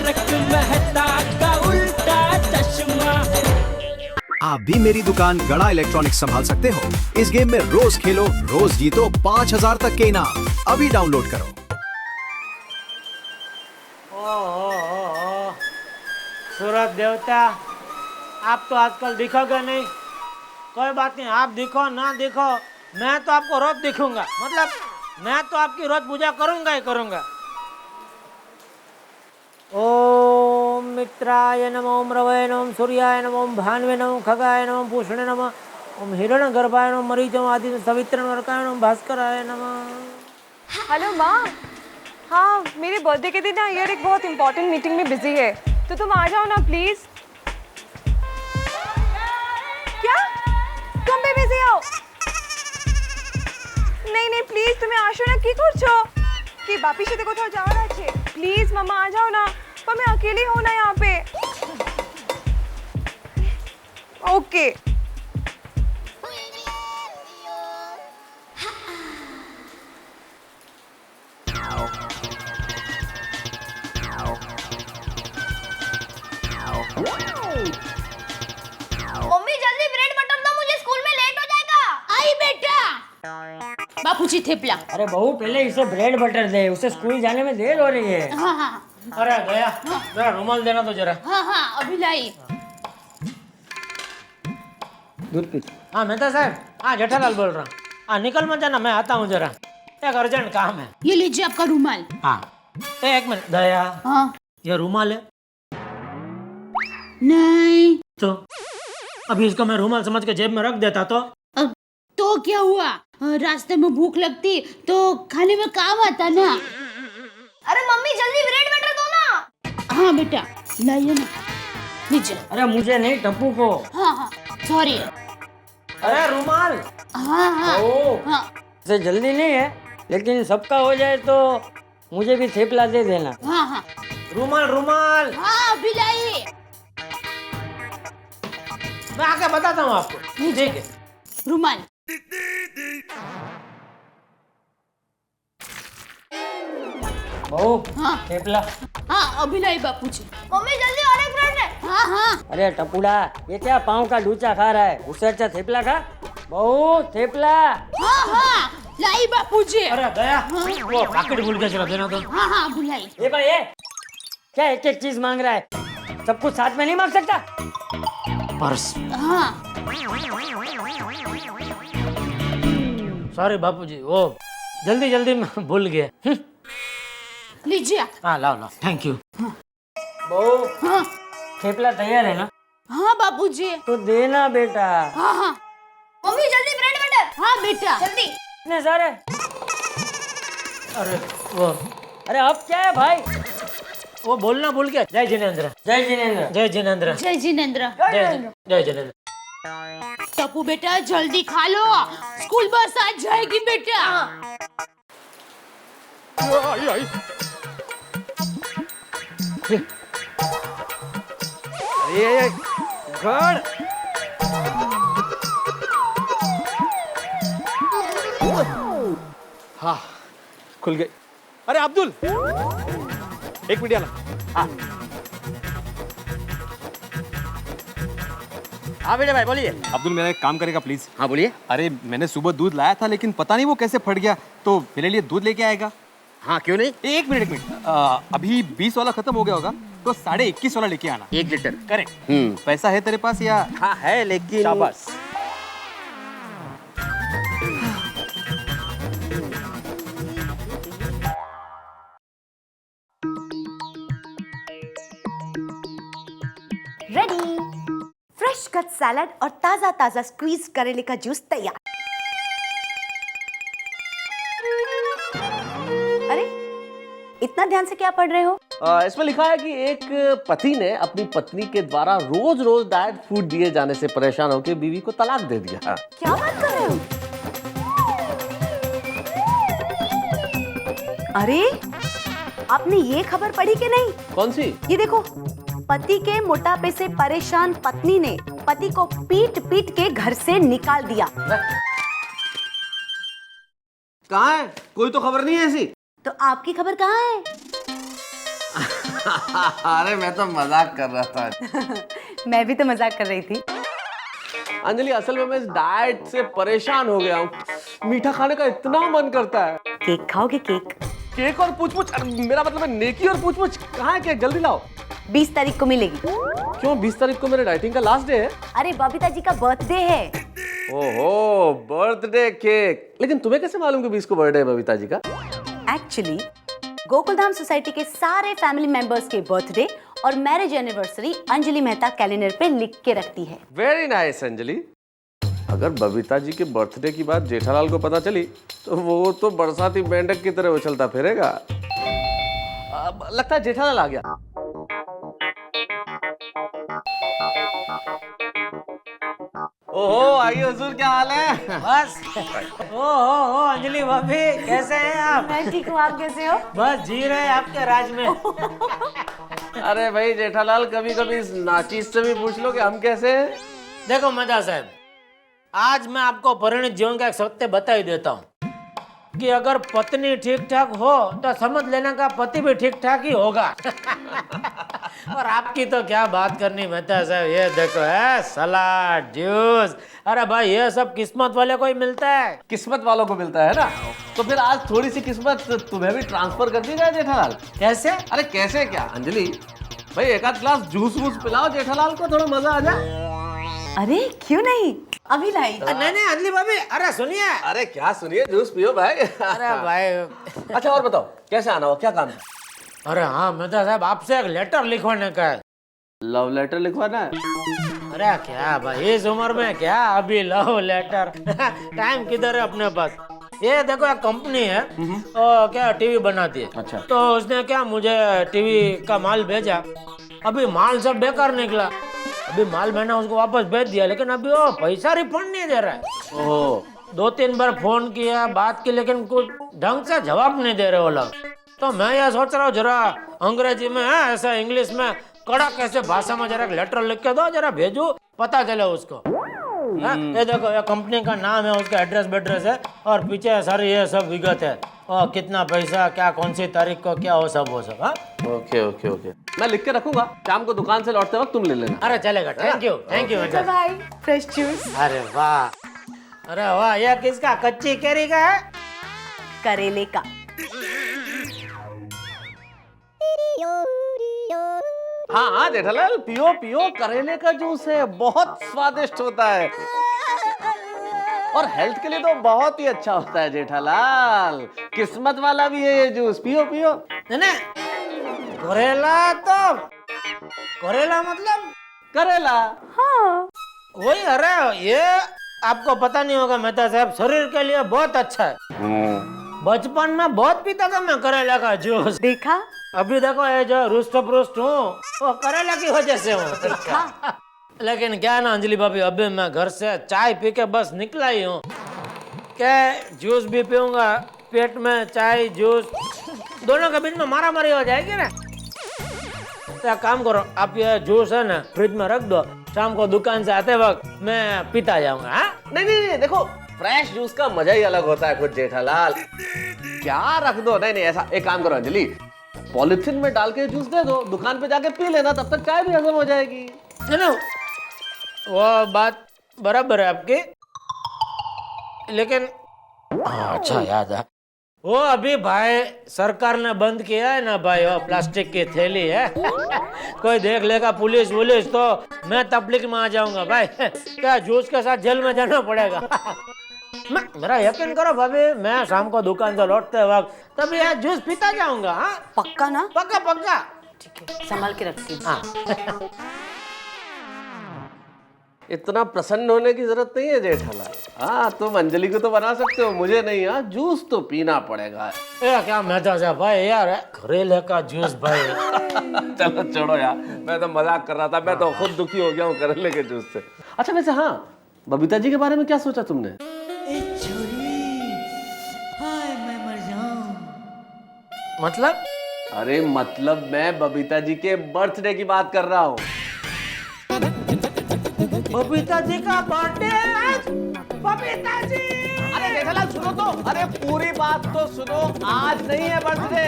तारक मेहता का उल्टा चश्मा। आप भी मेरी दुकान गड़ा इलेक्ट्रॉनिक्स संभाल सकते हो। इस गेम में रोज खेलो, रोज जीतो 5000 तक के इनाम। अभी डाउनलोड करो। सूरज देवता, आप तो आजकल दिखोगे नहीं। कोई बात नहीं, आप दिखो ना दिखो, मैं तो आपको रोज दिखूंगा। मतलब मैं तो आपकी रोज पूजा करूंगा ही करूंगा। ओम मित्राय नमः, ओम रवये नमः, ओम सूर्याय नमः, ओम भान्वे नमः, खगाय नमः, पूषणे नमः, ओम हिरण्यगर्भाय नमः, मरीचो आदि सवित्रनरकाय नमः, भास्कराय नमः। हेलो माँ। हाँ, मेरे बर्थडे के दिन ना यार एक बहुत इंपॉर्टेंट मीटिंग में बिजी है, तो तुम आ जाओ ना प्लीज। क्या तुम भी बिजी हो? नहीं नहीं प्लीज, তুমি আসো না, কি করছো? কি বাপির সাথে কোথাও যাওয়ার আছে? প্লিজ মামা आ जाओ ना, पर मैं अकेली हूँ ना यहाँ पे। ओके। मम्मी जल्दी ब्रेड बटर दो, मुझे स्कूल में लेट हो जाएगा। आई बेटा। बापूजी थेपला। अरे बहू, पहले इसे ब्रेड बटर दे, उसे स्कूल जाने में देर हो रही है। हाँ हाँ अरे गया, जरा रुमाल देना तो जरा। हाँ हाँ अभी लाई। दूध पी। हाँ मेहता साहब, हाँ जेठालाल बोल रहा हूँ। हाँ निकल मत जाना, मैं आता हूँ जरा, एक अर्जेंट काम है। ये लीजिए आपका रुमाल। हाँ एक मिनट दया, हाँ ये रुमाल है नहीं तो अभी इसको मैं रुमाल समझ के जेब में रख देता तो तो क्या हुआ? रास्ते में भूख लगती तो खाने में काम आता ना। अरे मम्मी जल्दी ब्रेड बटर दो ना। हाँ बेटा लाइए ना, लीजिए। अरे मुझे नहीं, टप्पू को। हाँ हाँ सॉरी। अरे रुमाल। हाँ हाँ ओ हाँ से जल्दी नहीं है, लेकिन सबका हो जाए तो मुझे भी थेपला दे देना। हाँ हाँ रुमाल रुमाल। हाँ अभी लाइए। मैं आके बताता हूँ आपको। ठीक है रुमाल। बहू, हाँ थेपला। हाँ अभी लाई बापूजी। मम्मी जल्दी और एक ब्रेड है। हाँ हाँ अरे टपुड़ा, ये क्या पाँव का डूचा खा रहा है? उससे अच्छा थेपला खा। बहू थेपला। हाँ हाँ लाई बापूजी। अरे दया, वो पैकेट भूल के चला देना तो। हाँ हाँ बुलाई। ये भाई ये क्या एक एक चीज मांग रहा है? सब कुछ साथ में नहीं मांग सकता? पर्स। हाँ सॉरी बापूजी, वो जल्दी जल्दी में भूल गया। लीजिए। हाँ लाओ लाओ, थैंक यू। बहू हाँ थेपला तैयार है ना? हाँ बापूजी। तो देना बेटा। हाँ हाँ मम्मी जल्दी ब्रेड बटर। हाँ बेटा जल्दी। इतने सारे? अरे वो, अरे अब क्या है भाई? वो बोलना भूल गया। जय जिनेंद्र। जय जिनेंद्र। जय जिनेंद्र। जय जिनेंद्र। जय जिनेंद्र। टप्पू बेटा जल्दी खा लो, स्कूल बस आ जाएगी बेटा। ये घर हाँ खुल गए। अरे अब्दुल, एक मिनट आना। हाँ बेटे भाई बोलिए। अब्दुल मेरा एक काम करेगा प्लीज? हाँ बोलिए। अरे मैंने सुबह दूध लाया था, लेकिन पता नहीं वो कैसे फट गया, तो मेरे लिए दूध लेके आएगा? हाँ क्यों नहीं। एक मिनट अभी 20 वाला खत्म हो गया होगा, तो 21.5 वाला लेके आना। 1 लीटर। करेक्ट। पैसा है तेरे पास या? हाँ है लेकिन। शाबाश। रेडी। फ्रेश कट सैलड और ताजा ताजा स्क्वीज करेले का जूस तैयार। अरे इतना ध्यान से क्या पढ़ रहे हो? इसमें लिखा है कि एक पति ने अपनी पत्नी के द्वारा रोज रोज डाइट फूड दिए जाने से परेशान होकर बीवी को तलाक दे दिया। क्या बात कर रहे हो? अरे आपने ये खबर पढ़ी कि नहीं? कौन सी? ये देखो, पति के मोटापे से परेशान पत्नी ने पति को पीट पीट के घर से निकाल दिया। कहाँ है? कोई तो खबर नहीं है ऐसी। तो आपकी खबर कहाँ है? अरे मैं तो मजाक कर रहा था। मैं भी तो मजाक कर रही थी। अंजलि असल में मैं इस डाइट से परेशान हो गया हूँ। मीठा खाने का इतना मन करता है। केक खाओगे? केक केक और पूछ-पूछ, मेरा मतलब है नेकी और पूछ-पूछ। कहाँ है केक? जल्दी लाओ। 20 तारीख को मिलेगी। क्यों? 20 तारीख को मेरे डाइटिंग का लास्ट डे है। अरे बबीता जी का बर्थडे है। ओहो, बर्थडे केक। लेकिन तुम्हें कैसे मालूम कि 20 को बर्थडे है बबीता जी का? एक्चुअली गोकुलधाम सोसाइटी के सारे फैमिली मेंबर्स के बर्थडे और marriage anniversary Anjali Mehta calendar पे लिख के रखती है। Very nice Anjali. अगर बबीता जी के बर्थडे की बात जेठालाल को पता चली तो वो तो बरसाती मेंढक की तरह उछलता फिरेगा। लगता है जेठालाल आ गया। ओहो, आइए हुजूर, क्या हाल है? बस ओ अंजलि भाभी, कैसे हैं आप? मैं ठीक हूँ, आप कैसे हो? बस जी रहे हैं आपके राज में। अरे भाई जेठालाल, कभी कभी इस नाचीज से भी पूछ लो कि हम कैसे हैं। देखो मेहता साहब, आज मैं आपको परिणित जीवन का एक सत्य बता ही देता हूँ कि अगर पत्नी ठीक ठाक हो तो समझ लेना का पति भी ठीक ठाक ही होगा। और आपकी तो क्या बात करनी मेहता साहब, ये देखो है सलाद, जूस। अरे भाई ये सब किस्मत वाले को ही मिलता है। किस्मत वालों को मिलता है ना, तो फिर आज थोड़ी सी किस्मत तुम्हें भी ट्रांसफर कर दी जाए जेठालाल। कैसे? अरे कैसे क्या अंजलि भाई, एक आध ग्लास जूस वूस पिलाओ जेठालाल को, थोड़ा मजा आ जाए। अरे क्यों नहीं, अभी लाई। नहीं अंजलि भाभी, अरे सुनिए। अरे क्या सुनिए, जूस पियो भाई। अरे भाई अच्छा और बताओ कैसे आना हो, क्या काम है? अरे हाँ मेहता साहब, आपसे एक लेटर लिखवाने का है। लव लेटर लिखवाना है? अरे क्या भाई, इस उम्र में क्या अभी लव लेटर? टाइम किधर है अपने पास। ये देखो एक कंपनी है और क्या टीवी बनाती है। अच्छा। तो उसने क्या मुझे टीवी का माल भेजा। अभी माल सब बेकार निकला। अभी माल मैंने उसको वापस भेज दिया, लेकिन अभी वो पैसा रिफंड नहीं दे रहा है। ओह, 2-3 बार फोन किया, बात की, लेकिन कुछ ढंग से जवाब नहीं दे रहे वो लोग। तो मैं यह सोच रहा हूँ जरा अंग्रेजी में है, ऐसा इंग्लिश में कड़क कैसे भाषा में जरा लेटर लिख के दो, जरा भेजू, पता चले उसको। ये देखो ये कंपनी का नाम है, उसका एड्रेस बेड्रेस है और पीछे सारी ये सब विगत है और कितना पैसा, क्या कौन सी तारीख को क्या हो सब। हाँ ओके ओके ओके, मैं लिख के रखूंगा, शाम को दुकान से लौटते वक्त तुम ले लेना। अरे चलेगा, thank you bye. Fresh juice. अरे वाह, अरे वाह, ये किसका? कच्ची केरी का है? करेले का। हाँ हाँ जेठालाल, पियो पियो, करेले का जूस है, बहुत स्वादिष्ट होता है और हेल्थ के लिए तो बहुत ही अच्छा होता है जेठालाल। किस्मत वाला भी है ये जूस, पियो पियो। नहीं, करेला तो करेला मतलब करेला। हाँ वही। अरे ये आपको पता नहीं होगा मेहता साहब, शरीर के लिए बहुत अच्छा है। बचपन में बहुत पीता था मैं करेला का जूस। देखा, अभी देखो ये जो रुष्ट पुष्ट हूँ वो करेला की वजह से हूँ। लेकिन क्या ना अंजलि भाभी, अभी मैं घर से चाय पी के बस निकला ही हूँ। क्या जूस भी पीऊंगा, पेट में चाय जूस दोनों के बीच में मारा मारी हो जाएगी ना। तो एक काम करो, आप ये जूस है ना फ्रिज में रख दो, शाम को दुकान से आते वक्त मैं पीता जाऊंगा। हाँ नहीं नहीं नहीं, देखो फ्रेश जूस का मजा ही अलग होता है खुद जेठालाल। क्या रख दो? नहीं नहीं, ऐसा एक काम करो अंजलि, पॉलिथीन में डाल के जूस दे दो, दुकान पे जाके पी लेना, तब तक चाय भी हजम हो जाएगी। चलो वो बात बराबर है आपकी, लेकिन अच्छा याद है, वो अभी भाई सरकार ने बंद किया है ना भाई, वो प्लास्टिक की थैली है। कोई देख लेगा पुलिस वुलिस तो मैं तबलीग में आ जाऊंगा भाई। क्या जूस के साथ जेल में जाना पड़ेगा। मेरा यकीन करो भाभी, मैं शाम को दुकान से लौटते वक्त तभी यार जूस पीता जाऊंगा। हाँ पक्का ना? पक्का पक्का। ठीक है, संभाल के रखती हूँ। हाँ। इतना प्रसन्न होने की जरूरत नहीं है जेठालाल। हाँ तुम अंजलि को तो बना सकते हो, मुझे नहीं। हाँ जूस तो पीना पड़ेगा। क्या मेहता साहब भाई, यार करेले का जूस भाई। चलो छोड़ो यार, मैं तो मजाक कर रहा था, मैं तो खुद दुखी हो गया हूँ करेले के जूस से। अच्छा वैसे हाँ, बबीता जी के बारे में क्या सोचा तुमने? मतलब? अरे मतलब मैं बबीता जी के बर्थडे की बात कर रहा हूँ। बबीता जी का बर्थडे आज? बबीता जी! अरे जेठालाल सुनो तो, अरे पूरी बात तो सुनो, आज नहीं है बर्थडे।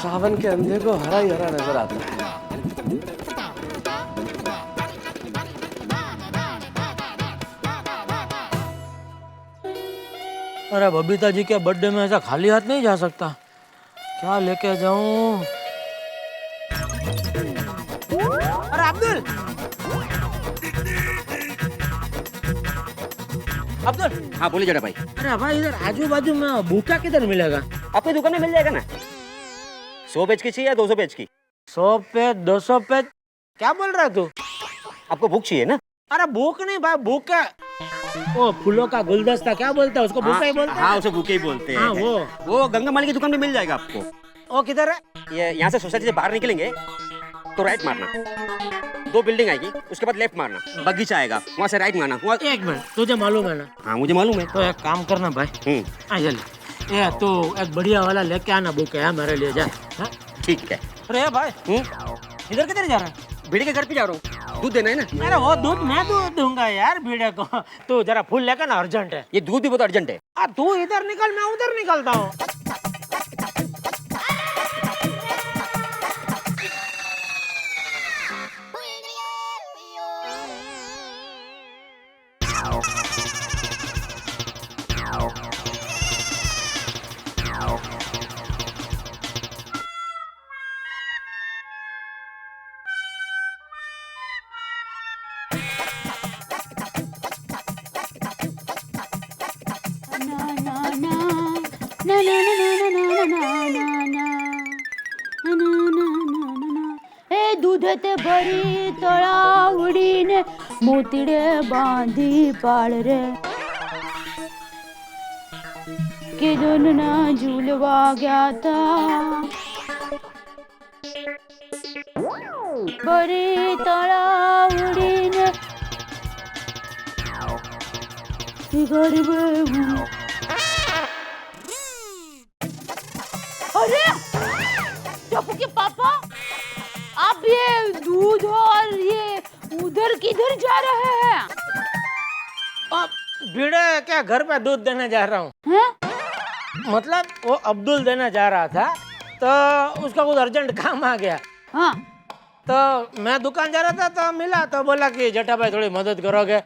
सावन के अंधे को हरा ही हरा नजर आता है। अरे बबीता जी के बर्थडे में ऐसा खाली हाथ नहीं जा सकता, क्या लेके जाऊं? अरे अब्दुल, अब्दुल। हाँ बोलिए जरा भाई। अरे भाई इधर आजू बाजू में भूखा किधर मिलेगा? अपनी दुकान में मिल जाएगा ना। 100 पेज की चाहिए या 200 पेज की? 100 पेज 200 पेज क्या बोल रहा है तू? आपको बुक चाहिए ना? अरे भूख नहीं भाई, भूख है वो फूलों का गुलदस्ता, क्या बोलते हैं उसको? बुके ही बोलते हैं। हाँ उसे बुके ही बोलते हैं। हाँ, वो गंगा माली की दुकान में मिल जाएगा आपको। वो किधर है? ये यहाँ से सोसाइटी से बाहर निकलेंगे तो राइट मारना, 2 बिल्डिंग आएगी, उसके बाद लेफ्ट मारना, बगीचा आएगा, वहाँ से राइट मारना। एक मिनट, तुझे मालूम है ना? हाँ मुझे मालूम है। तो एक काम करना भाई, आ जल्दी ये तो एक बढ़िया वाला लेके आना बुके है मेरे लिए, जा। हाँ? ठीक है। अरे भाई इधर किधर जा रहा है? भीड़ के घर पे जा रहा हूँ, दूध देना है ना। अरे वो दूध मैं दूंगा यार भीड़े को, तू जरा फूल लेकर ना, अर्जेंट है। ये दूध भी बहुत अर्जेंट है। तू इधर निकल, मैं उधर निकलता हूँ। ए दूधते भरी तळावडीने मोतीडे बांधी पाळ रे किदून ना झुलवा ग्याता भरी तळावडीने गरीब। अरे टप्पू के पापा, आप ये दूध और ये उधर किधर जा रहे हैं? भीड़े क्या घर पे दूध देने जा रहा हूँ? मतलब वो अब्दुल देने जा रहा था तो उसका कुछ अर्जेंट काम आ गया। हाँ तो मैं दुकान जा रहा था तो मिला, तो बोला कि जेठा भाई थोड़ी मदद करोगे,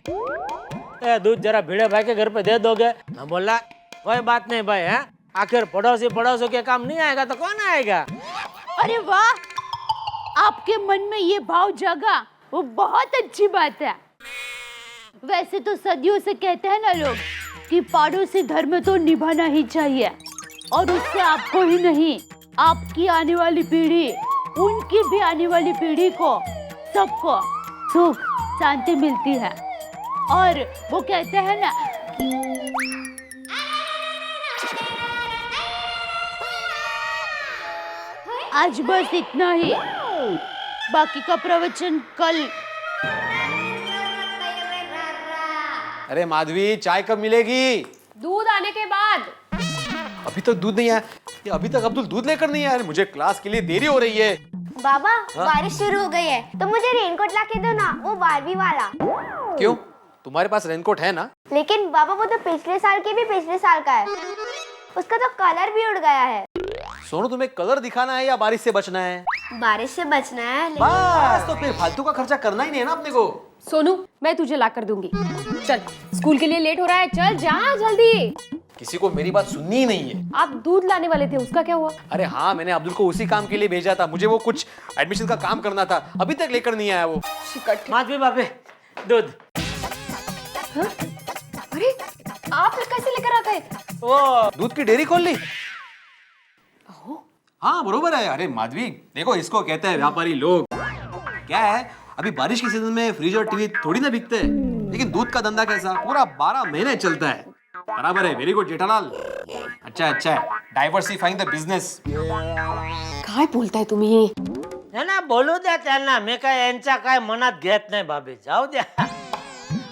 दूध जरा भीड़े भाई के घर पे दे दोगे? मैं बोला कोई बात नहीं भाई, है आखिर पड़ोसी के काम नहीं आएगा तो कौन आएगा? अरे वाह, आपके मन में ये भाव जगा, वो बहुत अच्छी बात है। वैसे तो सदियों से कहते हैं ना लोग कि पड़ोसी धर्म तो निभाना ही चाहिए, और उससे आपको ही नहीं, आपकी आने वाली पीढ़ी, उनकी भी आने वाली पीढ़ी को, सबको सुख शांति मिलती है। और वो कहते हैं ना आज बस इतना ही, बाकी का प्रवचन कल। अरे माधवी, चाय कब मिलेगी? दूध आने के बाद। अभी तक दूध नहीं आया? ये अभी तक अब्दुल दूध लेकर नहीं आया? मुझे क्लास के लिए देरी हो रही है। बाबा बारिश शुरू हो गई है तो मुझे रेनकोट ला के दो ना, वो बारहवीं वाला। क्यों, तुम्हारे पास रेनकोट है ना? लेकिन बाबा वो तो पिछले साल के भी पिछले साल का है, उसका तो कलर भी उड़ गया है। सोनू, तुम्हें कलर दिखाना है या बारिश से बचना है? बारिश से बचना है। बस तो फिर फालतू का खर्चा करना ही नहीं है ना अपने को। सोनू मैं तुझे ला कर दूंगी, चल स्कूल के लिए लेट हो रहा है, चल जा जल्दी। किसी को मेरी बात सुननी ही नहीं है। आप दूध लाने वाले थे, उसका क्या हुआ? अरे हाँ, मैंने अब्दुल को उसी काम के लिए भेजा था, मुझे वो कुछ एडमिशन का काम करना था, अभी तक लेकर नहीं आया वो। माधवी बाबे दूध। अरे आप कैसे लेकर आ गए? वो दूध की डेयरी खोल ली। हाँ बरोबर है। अरे माधवी देखो, इसको कहते हैं व्यापारी लोग। क्या है, अभी बारिश के सीजन में फ्रिज और टीवी थोड़ी ना बिकते हैं, लेकिन दूध का धंधा कैसा पूरा 12 महीने चलता है। बराबर है, वेरी गुड जेठालाल। अच्छा अच्छा है, डायवर्सिफाइंग द बिझनेस। काय बोलताय तुम्ही? है ना, बोलू द्या त्यांना, मी काय यांच्या काय मनात घेत नाही बाबी, जाऊ द्या।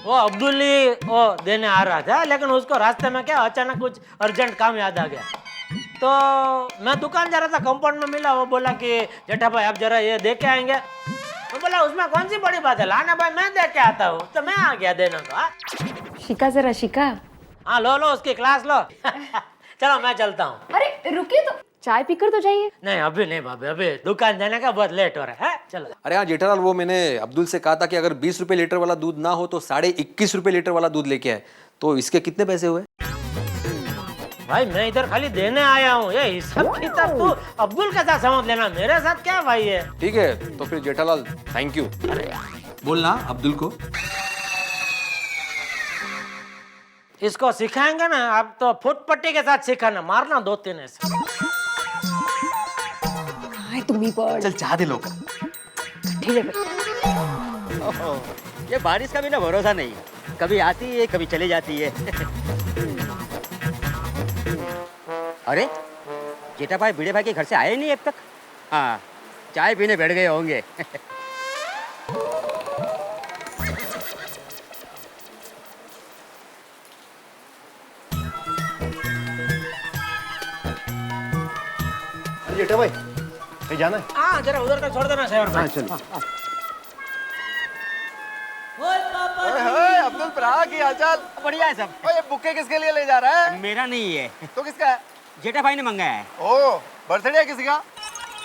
वो अब्दुल ही वो देने आ रहा था, लेकिन उसको रास्ते में क्या अचानक कुछ अर्जेंट काम याद आ गया, तो मैं दुकान जा रहा था, कंपाउंड में मिला, वो बोला कि जेठा भाई आप जरा ये दे के आएंगे। मैं बोला उसमें कौन सी बड़ी बात है, लाना भाई मैं दे के आता हूँ, तो मैं आ गया देने को। शिका जरा शिका। हाँ लो लो, उसकी क्लास लो। चलो मैं चलता हूँ। अरे रुकिए तो। चाय पीकर तो जाइए। नहीं अभी नहीं भाभी, अभी दुकान जाने का बहुत लेट हो रहा है। चलो। अरे हाँ जेठालाल, वो मैंने अब्दुल से कहा था कि अगर 20 रुपए लीटर वाला दूध ना हो तो 21.5 रुपए लीटर वाला दूध लेके आए। तो इसके कितने पैसे हुए? भाई मैं इधर खाली देने आया हूँ, ये हिसाब किताब तू अब्दुल के साथ समझ लेना, मेरे साथ क्या भाई है। ठीक है तो फिर जेठालाल थैंक यू बोलना अब्दुल को। इसको सिखाएंगे ना आप तो फुट पट्टी के साथ सिखाना, मारना 2-3 ऐसे। तुम ही पढ़। चल चाह दे लोग। ठीक है। ये बारिश का भी ना भरोसा नहीं, कभी आती है कभी चली जाती है। अरे जेठा भाई बड़े भाई के घर से आए नहीं अब तक। हाँ चाय पीने बैठ गए होंगे। जेठा भाई कहीं जाना है? हाँ जरा उधर का छोड़ देना शहर में। चलो। अब्दुल भरा की हालचाल? बढ़िया है सब। ये बुके किसके लिए ले जा रहा है? मेरा नहीं है, तो किसका है? जेठा भाई ने मंगाया है। ओ बर्थडे है किसी का?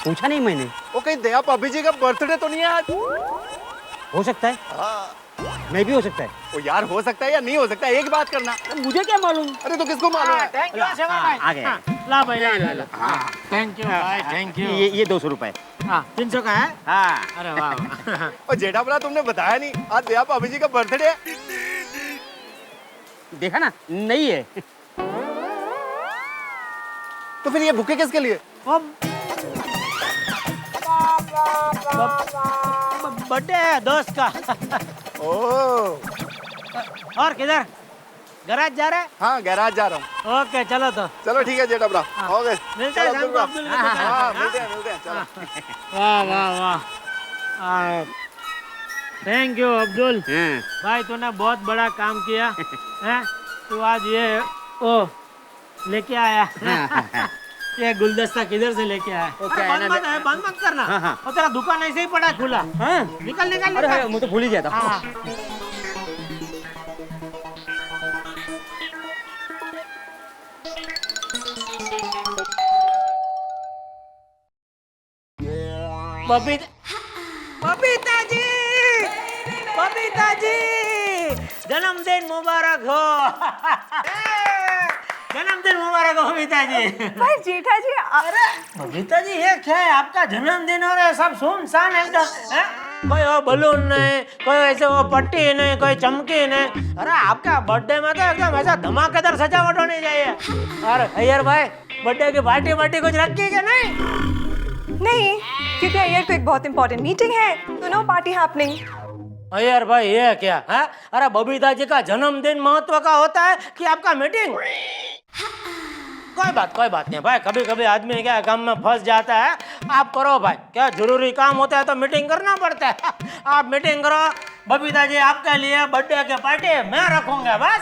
पूछा नहीं मैंने। वो कहीं दया भाभी जी का बर्थडे तो नहीं है आज? हो सकता है। हाँ। मैं भी हो सकता है। वो यार हो सकता है या नहीं हो सकता है, एक बात करना। मुझे क्या मालूम। अरे तो किसको मालूम है? थैंक यू सेवन भाई। आ गए। ला भाई ला। थैंक यू भाई, थैंक यू। ये 200 रुपए। हाँ 300 का है। हाँ अरे वाह। और जेठा भरा तुमने बताया नहीं आज दया भाभी जी का बर्थडे है। देखा ना, नहीं है। तो फिर ये बुके किसके लिए? बर्थडे है दोस्त का। ओ और किधर गैराज जा रहे? हाँ गैराज जा रहा हूँ। ओके चलो तो। चलो ठीक है जेठा भरा, हो गए। मिलते हैं चलो, शाम को अब्दुल अब्दुल भरा। के दुकान। हाँ मिलते हैं चलो। वाह वाह वाह। थैंक यू अब्दुल भाई, तूने बहुत बड़ा काम किया है। तू आज ये ओ लेके आया। ये गुलदस्ता किधर से लेके आया? बंद मत करना। और तेरा दुकान ऐसे ही पड़ा खुला। निकल निकल अरे निकल। मैं तो भूल ही गया था। हाँ। बबीता जी, बबीता जी, जन्मदिन मुबारक हो। जन्मदिन मुबारक हो बबीता जी। पर जेठा जी अरे बबीता जी ये क्या है, आपका जन्मदिन हो रहा है, सब सुनसान एकदम है। कोई वो बलून नहीं, कोई ऐसे वो पट्टी नहीं, कोई चमकी नहीं। अरे आपका बर्थडे में तो एकदम ऐसा धमाकेदार सजावट होनी चाहिए। और अय्यर भाई बर्थडे की पार्टी कुछ रखी है क्या? नहीं, क्योंकि अय्यर को एक बहुत इंपॉर्टेंट मीटिंग है, तो नो पार्टी हैपनिंग। अय्यर भाई ये क्या है? अरे बबीता जी का जन्मदिन महत्व का होता है कि आपका मीटिंग? कोई बात नहीं भाई, कभी कभी आदमी क्या काम में फंस जाता है। आप करो भाई, क्या जरूरी काम होता है तो मीटिंग करना पड़ता है। आप मीटिंग करो, बबीता जी आपके लिए बर्थडे की पार्टी मैं रखूंगा बस।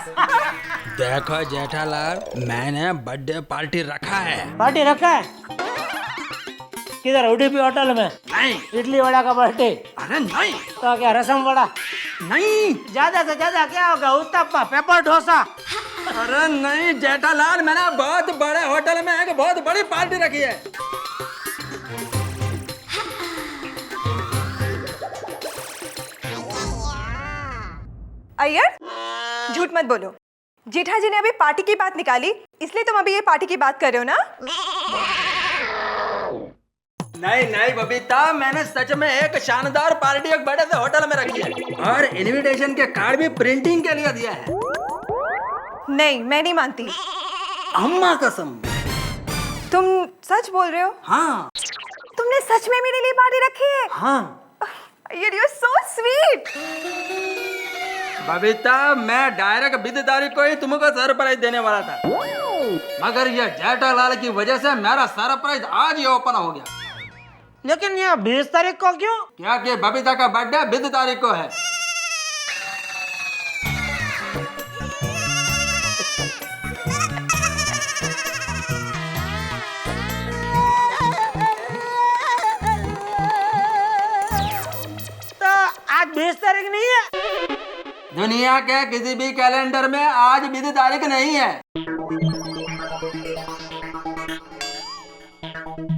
देखो जेठालाल, मैंने बर्थडे पार्टी रखा है। पार्टी रखा है किधर? उडुपी होटल में? नहीं। इडली वड़ा का पार्टी? अरे नहीं। तो क्या रसम वड़ा? नहीं। ज्यादा से ज्यादा क्या होगा? उत्तपा, पेपर डोसा? अरे नहीं जेठालाल, मैंने बहुत बड़े होटल में एक बहुत बड़ी पार्टी रखी है। अय्यर झूठ मत बोलो, जेठा जी ने अभी पार्टी की बात निकाली, इसलिए तुम अभी ये पार्टी की बात कर रहे हो ना? नहीं बबीता, मैंने सच में एक शानदार पार्टी एक बड़े से होटल में रखी है और इनविटेशन के कार्ड भी प्रिंटिंग के लिए दिया है। नहीं, मैं नहीं मानती। अम्मा कसम। तुम सच बोल रहे हो? हाँ। तुमने सच में मेरे लिए पार्टी रखी है? हाँ You're so sweet. बबीता, मैं डायरेक्ट 20 तारीख को ही तुमको सरप्राइज देने वाला था, मगर ये जेठालाल की वजह से मेरा सरप्राइज आज ही ओपन हो गया। लेकिन ये 20 तारीख को क्यों? क्या कि बबीता का बर्थडे 20 तारीख को है। तो आज 20 तारीख नहीं है? दुनिया के किसी भी कैलेंडर में आज 20 तारीख नहीं है।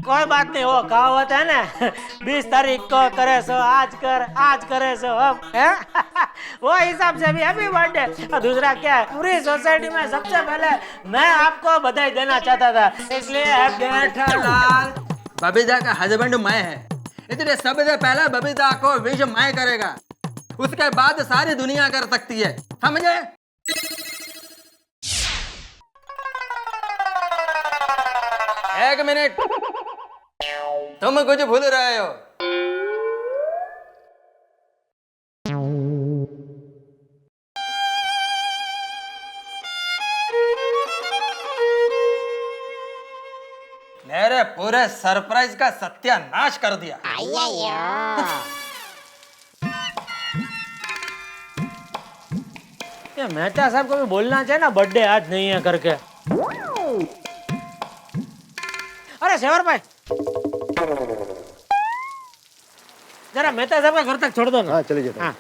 कोई बात नहीं, वो कहावत है ना 20 तारीख को करे सो आज कर, आज करे सो अब, है? वो हिसाब से भी हैप्पी बर्थडे। और दूसरा क्या है, पूरी सोसाइटी में सबसे पहले मैं आपको बधाई देना चाहता था, इसलिए जेठालाल, बबीता का हस्बैंड मैं है, इसलिए सबसे पहले बबीता को विश मैं करेगा, उसके बाद सारी दुनिया कर सकती है, समझे? एक मिनट, तुम कुछ भूल रहे हो। मेरे पूरे सरप्राइज का सत्यानाश कर दिया। ये मेहता साहब को भी बोलना चाहिए ना बर्थडे आज नहीं है करके। अरे शेवर भाई, जरा मेहता साहब का घर तक छोड़ दो ना। हाँ चले जाते। हाँ।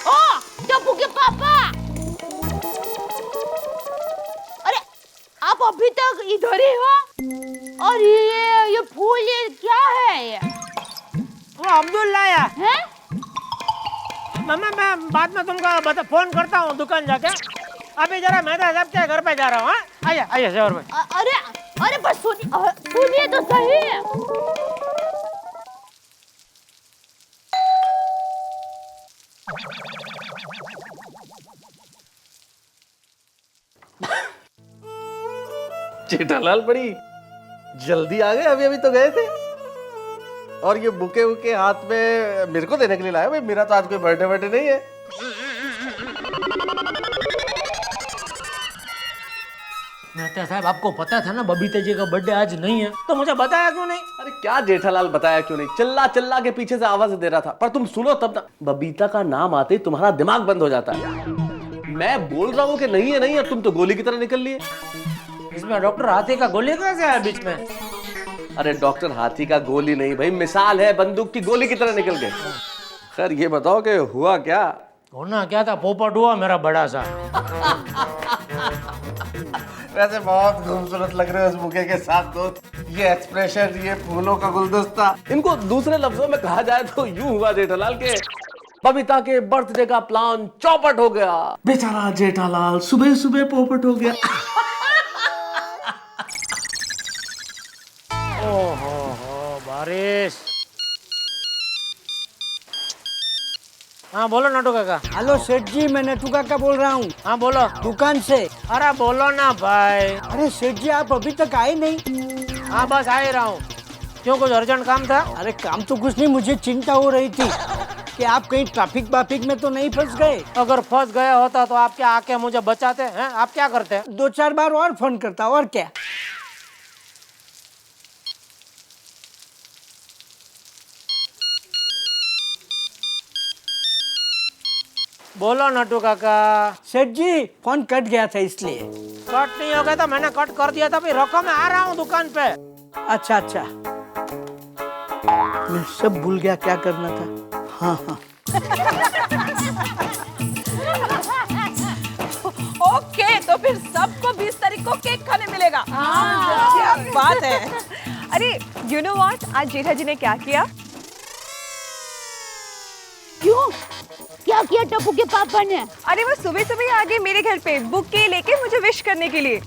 ओ टप्पू के पापा, अरे आप अभी तक इधर ही हो? और ये फूल ये क्या है ये? वो अब्दुल्ला है? मैं बाद में तुमको फोन करता हूँ दुकान जाके। अभी जरा मेहता साहब के घर पे जा रहा हूँ। आइए आइए शेवर भाई। अरे अरे बस सुनिए तो सही। जेठालाल बड़ी जल्दी आ गए, अभी अभी तो गए थे। और ये बुके वुके हाथ में मेरे को देने के लिए लाया? भाई मेरा तो आज कोई बर्थडे नहीं है। मेहता साहब, आपको पता था ना बबीता जी का बर्थडे आज नहीं है, तो मुझे बताया क्यों नहीं? अरे क्या जेठालाल बताया क्यों नहीं, चिल्ला चिल्ला के पीछे से आवाज दे रहा था, पर तुम सुनो तब ना। बबीता का नाम आते ही तुम्हारा दिमाग बंद हो जाता है। मैं बोल रहा हूँ कि नहीं है नहीं है, तुम तो गोली की तरह निकल लिए। इसमें डॉक्टर हाथी का गोली कैसे आया बीच में? अरे डॉक्टर हाथी का गोली नहीं भाई, मिसाल है, बंदूक की गोली की तरह निकल गए। खैर ये बताओ कि हुआ क्या? होना क्या था, पोपट हुआ मेरा बड़ा सा। वैसे बहुत खूबसूरत लग रहे हो उस बुके के साथ दोस्त, ये एक्सप्रेशन, ये फूलों का गुलदस्ता। इनको दूसरे लफ्जों में कहा जाए तो यूं हुआ जेठालाल के बबीता के बर्थडे का प्लान चौपट हो गया। बेचारा जेठालाल सुबह सुबह पोपट हो गया। ओहो बारिश। हाँ बोलो नटू काका। हेलो सेठ जी, मैं नटू काका बोल रहा हूँ। हाँ बोलो। दुकान से। अरे बोलो ना भाई। अरे सेठ जी, आप अभी तक आए नहीं? हाँ बस आ ही रहा हूँ। क्यों, कुछ अर्जेंट काम था? अरे काम तो कुछ नहीं, मुझे चिंता हो रही थी कि आप कहीं ट्रैफिक वाफिक में तो नहीं फंस गए। अगर फंस गया होता तो आप क्या आके मुझे बचाते हैं? आप क्या करते? 2-4 बार और फोन करता, और क्या। बोलो नटू काका। सेठ जी, फोन कट गया था इसलिए। कट नहीं हो गया तो मैंने कट कर दिया था, फिर रखो, मैं आ रहा हूँ दुकान पे। अच्छा अच्छा, मैं सब भूल गया क्या करना था। हाँ हाँ। ओके, तो फिर सबको 20 तारीख को केक खाने मिलेगा। क्या बात है। अरे यू नो व्हाट, आज जेठा जी ने क्या किया? क्यों, क्या किया टप्पू के पापा ने? अरे वो सुबह सुबह आ गए मेरे घर पे बुके लेके मुझे विश करने के लिए।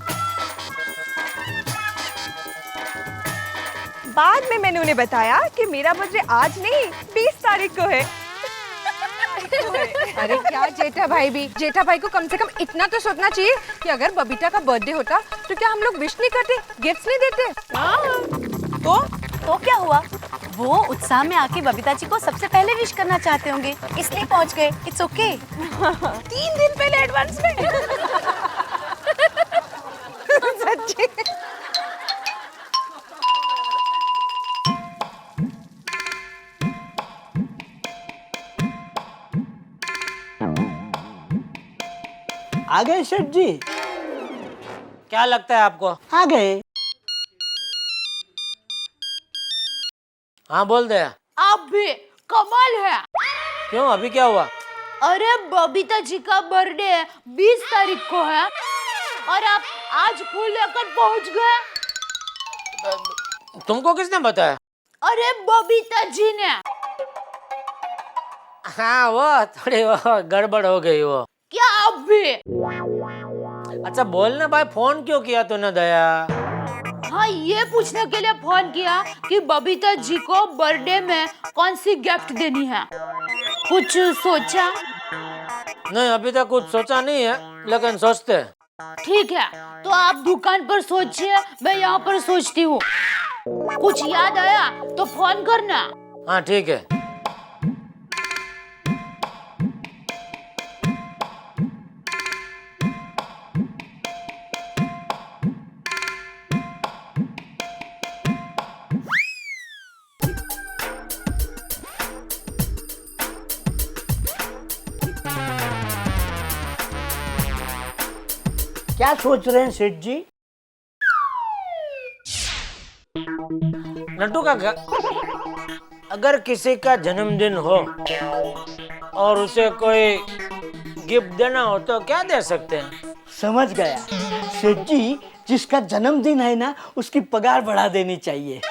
बाद में मैंने उन्हें बताया कि मेरा बर्थडे आज नहीं 20 तारीख को है। अरे क्या जेठा भाई भी, जेठा भाई को कम से कम इतना तो सोचना चाहिए कि अगर बबीता का बर्थडे होता तो क्या हम लोग विश नहीं करते, गिफ्ट्स नहीं देते? तो क्या हुआ, वो उत्साह में आके बबीता जी को सबसे पहले विश करना चाहते होंगे, इसलिए पहुंच गए। It's okay. 3 दिन पहले एडवांस में। सच्ची। आ गए सेठ जी? क्या लगता है आपको? आ गए। हाँ बोल दे। आप भी कमाल है। क्यों, अभी क्या हुआ? अरे बबीता जी का बर्थडे 20 तारीख को है और आप आज फूल लेकर पहुंच गए। तुमको किसने बताया? अरे बबीता जी ने। हाँ वो थोड़ी वो गड़बड़ हो गई वो। क्या आप भी? अच्छा बोलना भाई, फोन क्यों किया तूने दया? हाँ ये पूछने के लिए फोन किया कि बबीता जी को बर्थडे में कौन सी गिफ्ट देनी है। कुछ सोचा? नहीं अभी तक कुछ सोचा नहीं है, लेकिन सोचते हैं। ठीक है तो आप दुकान पर सोचिए, मैं यहाँ पर सोचती हूँ। कुछ याद आया तो फोन करना। हाँ ठीक है। क्या सोच रहे हैं सेठ जी? नट्टू काका, अगर किसी का जन्मदिन हो और उसे कोई गिफ्ट देना हो तो क्या दे सकते हैं? समझ गया सेठ जी, जिसका जन्मदिन है ना उसकी पगार बढ़ा देनी चाहिए।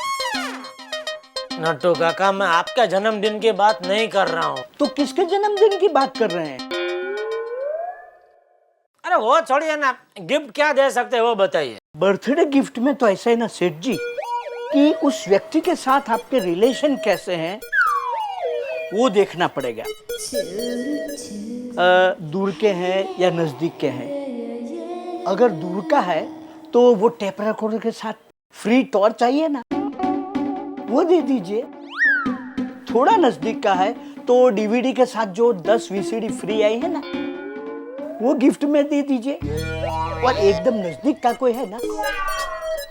नट्टू काका मैं आपका जन्मदिन की बात नहीं कर रहा हूँ। तो किसके जन्मदिन की बात कर रहे हैं? अरे वो छोड़िए ना, गिफ्ट क्या दे सकते हैं वो बताइए। बर्थडे गिफ्ट में तो ऐसा है ना सेठ जी कि उस व्यक्ति के साथ आपके रिलेशन कैसे हैं वो देखना पड़ेगा। दूर के हैं या नजदीक के हैं। अगर दूर का है तो वो टेप रिकॉर्डर के साथ फ्री टॉर्च चाहिए ना, वो दे दीजिए। थोड़ा नजदीक का है तो डीवीडी के साथ जो 10 वीसीडी फ्री आई है ना वो गिफ्ट में दे दीजिए। और एकदम नजदीक का कोई है ना